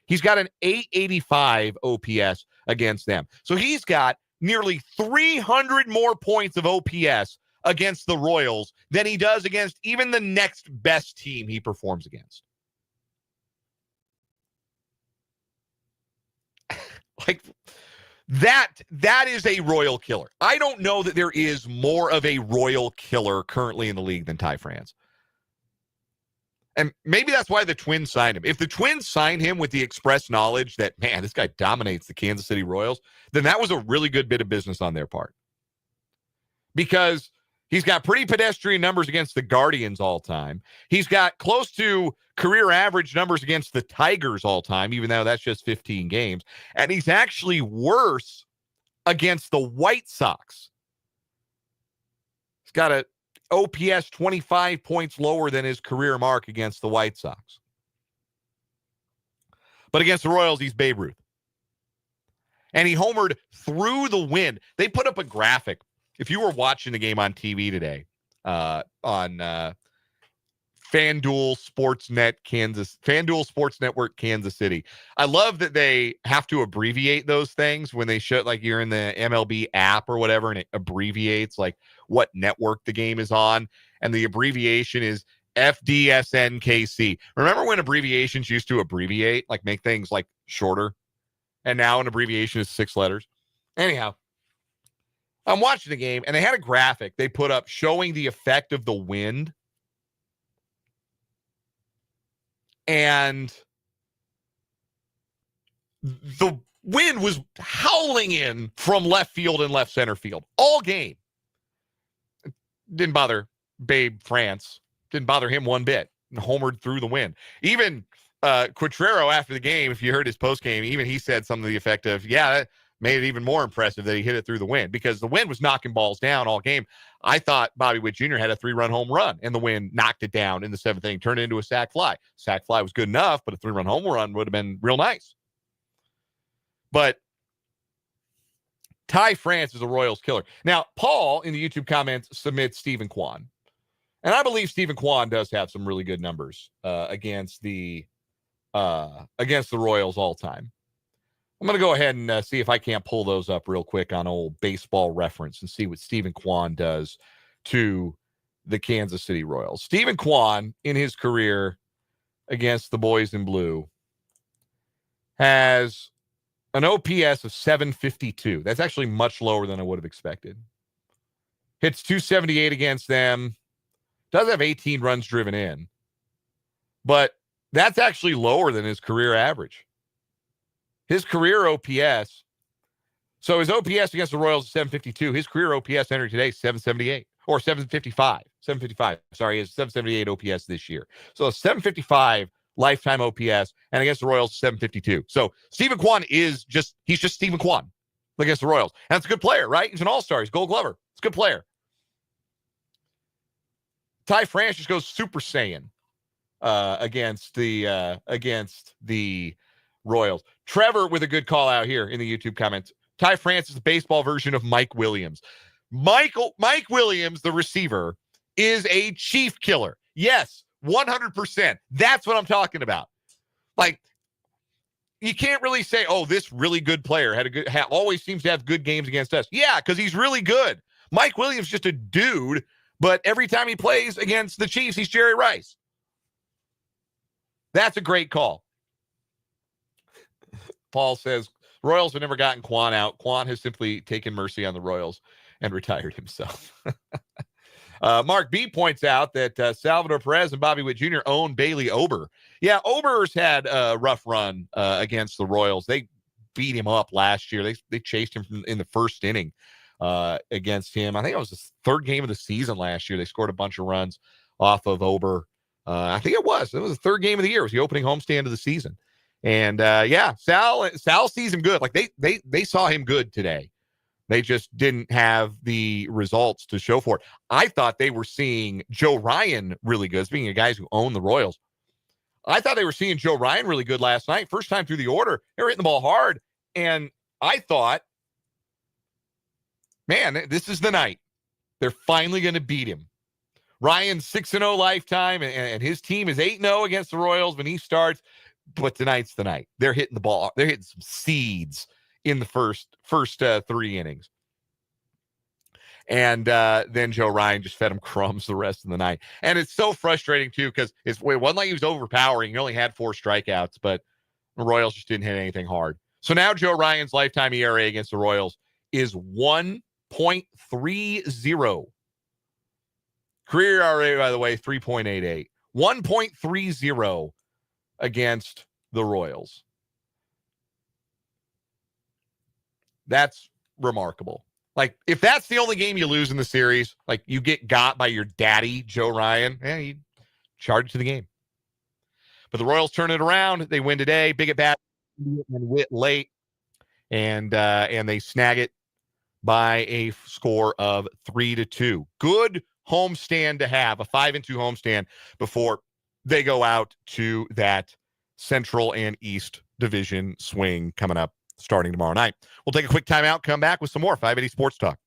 He's got an 885 OPS against them. So he's got nearly 300 more points of OPS against the Royals than he does against even the next best team he performs against. Like that is a Royal killer. I don't know that there is more of a Royal killer currently in the league than Ty France. And maybe that's why the Twins signed him. If the Twins signed him with the express knowledge that, man, this guy dominates the Kansas City Royals, then that was a really good bit of business on their part. Because he's got pretty pedestrian numbers against the Guardians all time. He's got close to career average numbers against the Tigers all time, even though that's just 15 games. And he's actually worse against the White Sox. He's got a OPS 25 points lower than his career mark against the White Sox. But against the Royals, he's Babe Ruth. And he homered through the wind. They put up a graphic. If you were watching the game on TV today, on FanDuel Sports Network, Kansas City. I love that they have to abbreviate those things when they show, like you're in the MLB app or whatever, and it abbreviates like what network the game is on. And the abbreviation is FDSNKC. Remember when abbreviations used to abbreviate, like make things like shorter? And now an abbreviation is 6 letters. Anyhow, I'm watching the game, and they had a graphic they put up showing the effect of the wind. And the wind was howling in from left field and left center field all game. Didn't bother Babe France. Didn't bother him one bit. Homered through the wind. Even Quatrero after the game, if you heard his post game, even he said something to the effect of, yeah, that made it even more impressive that he hit it through the wind, because the wind was knocking balls down all game. I thought Bobby Witt Jr. had a 3-run home run, and the wind knocked it down in the 7th inning, turned it into a sac fly. Sac fly was good enough, but a 3-run home run would have been real nice. But Ty France is a Royals killer. Now, Paul in the YouTube comments submits Stephen Kwan. And I believe Stephen Kwan does have some really good numbers against the Royals all time. I'm going to go ahead and see if I can't pull those up real quick on old Baseball Reference and see what Stephen Kwan does to the Kansas City Royals. Stephen Kwan, in his career against the Boys in Blue, has an OPS of 752. That's actually much lower than I would have expected. Hits 278 against them. Does have 18 runs driven in. But that's actually lower than his career average. His career OPS, so his OPS against the Royals is 752. His career OPS entering today is 778 or 755. 755. Sorry, his 778 OPS this year. So 755 lifetime OPS, and against the Royals, 752. So Stephen Kwan he's just Stephen Kwan against the Royals. And it's a good player, right? He's an all-star. He's a Gold Glover. It's a good player. Ty France just goes Super Saiyan against the Royals. Trevor with a good call out here in the YouTube comments. Ty France is the baseball version of Mike Williams. Mike Williams, the receiver, is a chief killer. Yes, 100%. That's what I'm talking about. Like, you can't really say, oh, this really good player always seems to have good games against us. Yeah, because he's really good. Mike Williams just a dude, but every time he plays against the Chiefs, he's Jerry Rice. That's a great call. Paul says, Royals have never gotten Kwan out. Kwan has simply taken mercy on the Royals and retired himself. Mark B points out that Salvador Perez and Bobby Witt Jr. own Bailey Ober. Yeah, Ober's had a rough run against the Royals. They beat him up last year. They chased him in the first inning against him. I think it was the 3rd game of the season last year. They scored a bunch of runs off of Ober. I think it was the 3rd game of the year. It was the opening homestand of the season. And Sal sees him good. Like they saw him good today. They just didn't have the results to show for it. I thought they were seeing Joe Ryan really good. Speaking of guys who own the Royals, I thought they were seeing Joe Ryan really good last night. First time through the order, they were hitting the ball hard. And I thought, man, this is the night. They're finally going to beat him. Ryan's 6-0 lifetime, and his team is 8-0 against the Royals when he starts. But tonight's the night. They're hitting the ball. They're hitting some seeds in the first 3 innings. And then Joe Ryan just fed him crumbs the rest of the night. And it's so frustrating, too, because it wasn't like he was overpowering. He only had 4 strikeouts, but the Royals just didn't hit anything hard. So now Joe Ryan's lifetime ERA against the Royals is 1.30. Career ERA, by the way, 3.88. 1.30 against the Royals. That's remarkable. Like, if that's the only game you lose in the series, like you get got by your daddy, Joe Ryan, you charge to the game. But the Royals turn it around. They win today. Big at bat and Witt late. And they snag it by a score of 3-2. Good homestand to have, a 5-2 homestand before they go out to that Central and East Division swing coming up starting tomorrow night. We'll take a quick timeout, come back with some more 580 Sports Talk.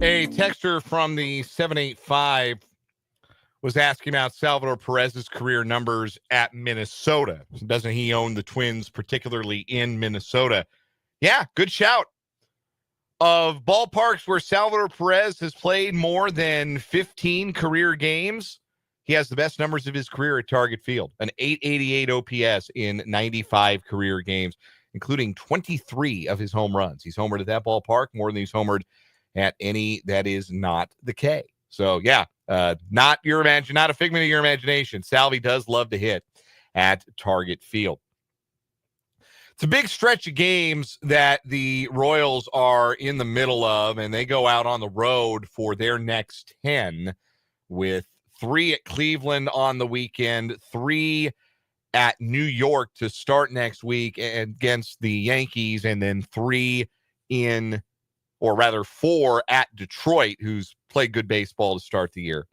A texter from the 785 was asking about Salvador Perez's career numbers at Minnesota. Doesn't he own the Twins, particularly in Minnesota? Yeah, good shout. Of ballparks where Salvador Perez has played more than 15 career games, he has the best numbers of his career at Target Field, an 888 OPS in 95 career games, including 23 of his home runs. He's homered at that ballpark more than he's homered at any that is not the K. So, yeah, not a figment of your imagination. Salvi does love to hit at Target Field. It's a big stretch of games that the Royals are in the middle of, and they go out on the road for their next 10 with 3 at Cleveland on the weekend, 3 at New York to start next week against the Yankees, and then 4 at Detroit, who's played good baseball to start the year.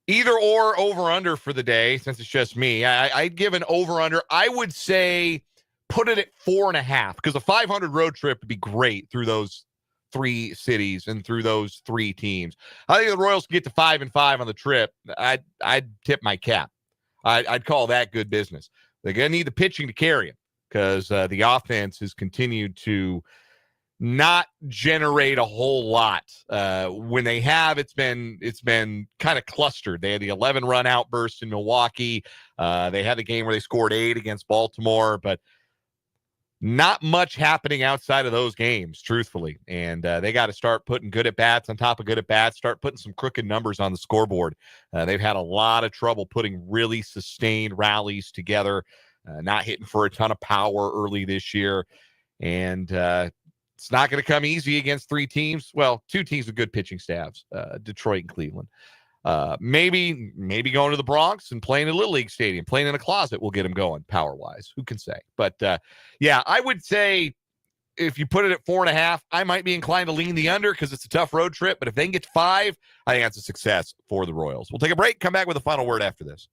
Either or, over-under for the day, since it's just me. I'd give an over-under. I would say put it at 4.5, because a 500 road trip would be great through those 3 cities and through those 3 teams. I think the Royals can get to 5-5 on the trip. I'd tip my cap. I'd call that good business. They're going to need the pitching to carry them, because the offense has continued to not generate a whole lot. When they have, it's been kind of clustered. They had the 11-run outburst in Milwaukee. They had the game where they scored 8 against Baltimore, but not much happening outside of those games, truthfully. And they got to start putting good at-bats on top of good at-bats, start putting some crooked numbers on the scoreboard. They've had a lot of trouble putting really sustained rallies together, not hitting for a ton of power early this year. And it's not going to come easy against 3 teams. Well, 2 teams with good pitching staffs, Detroit and Cleveland. Maybe going to the Bronx and playing at Little League Stadium, playing in a closet will get them going power-wise. Who can say? But, yeah, I would say if you put it at 4.5, I might be inclined to lean the under because it's a tough road trip. But if they can get to 5, I think that's a success for the Royals. We'll take a break, come back with a final word after this.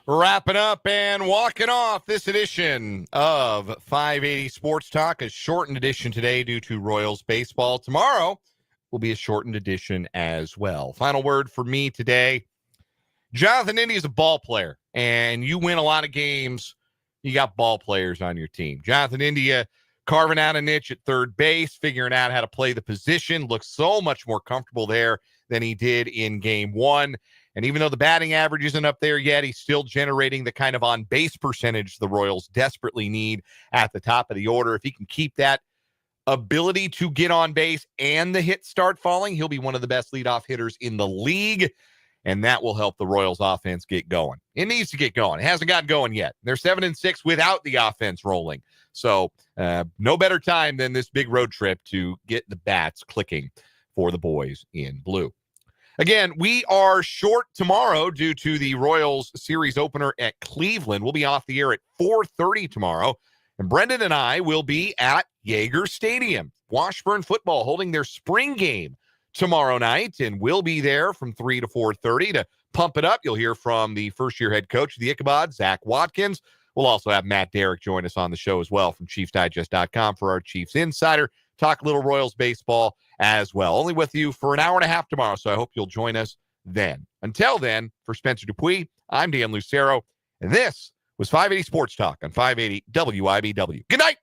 Wrapping up and walking off this edition of 580 Sports Talk, a shortened edition today due to Royals baseball. Tomorrow will be a shortened edition as well. Final word for me today. Jonathan India is a ball player, and you win a lot of games. You got ball players on your team. Jonathan India carving out a niche at third base, figuring out how to play the position, looks so much more comfortable there than he did in game 1. And even though the batting average isn't up there yet, he's still generating the kind of on-base percentage the Royals desperately need at the top of the order. If he can keep that ability to get on base and the hits start falling, he'll be one of the best leadoff hitters in the league, and that will help the Royals offense get going. It needs to get going. It hasn't gotten going yet. They're 7-6 without the offense rolling. So no better time than this big road trip to get the bats clicking for the boys in blue. Again, we are short tomorrow due to the Royals series opener at Cleveland. We'll be off the air at 4:30 tomorrow. And Brendan and I will be at Yager Stadium. Washburn football holding their spring game tomorrow night. And we'll be there from 3 to 4:30 to pump it up. You'll hear from the first-year head coach of the Ichabod, Zach Watkins. We'll also have Matt Derrick join us on the show as well from ChiefsDigest.com for our Chiefs Insider. Talk a little Royals baseball as well. Only with you for an hour and a half tomorrow, so I hope you'll join us then. Until then, for Spencer Dupuis, I'm Dan Lucero, and this was 580 Sports Talk on 580 WIBW. Good night.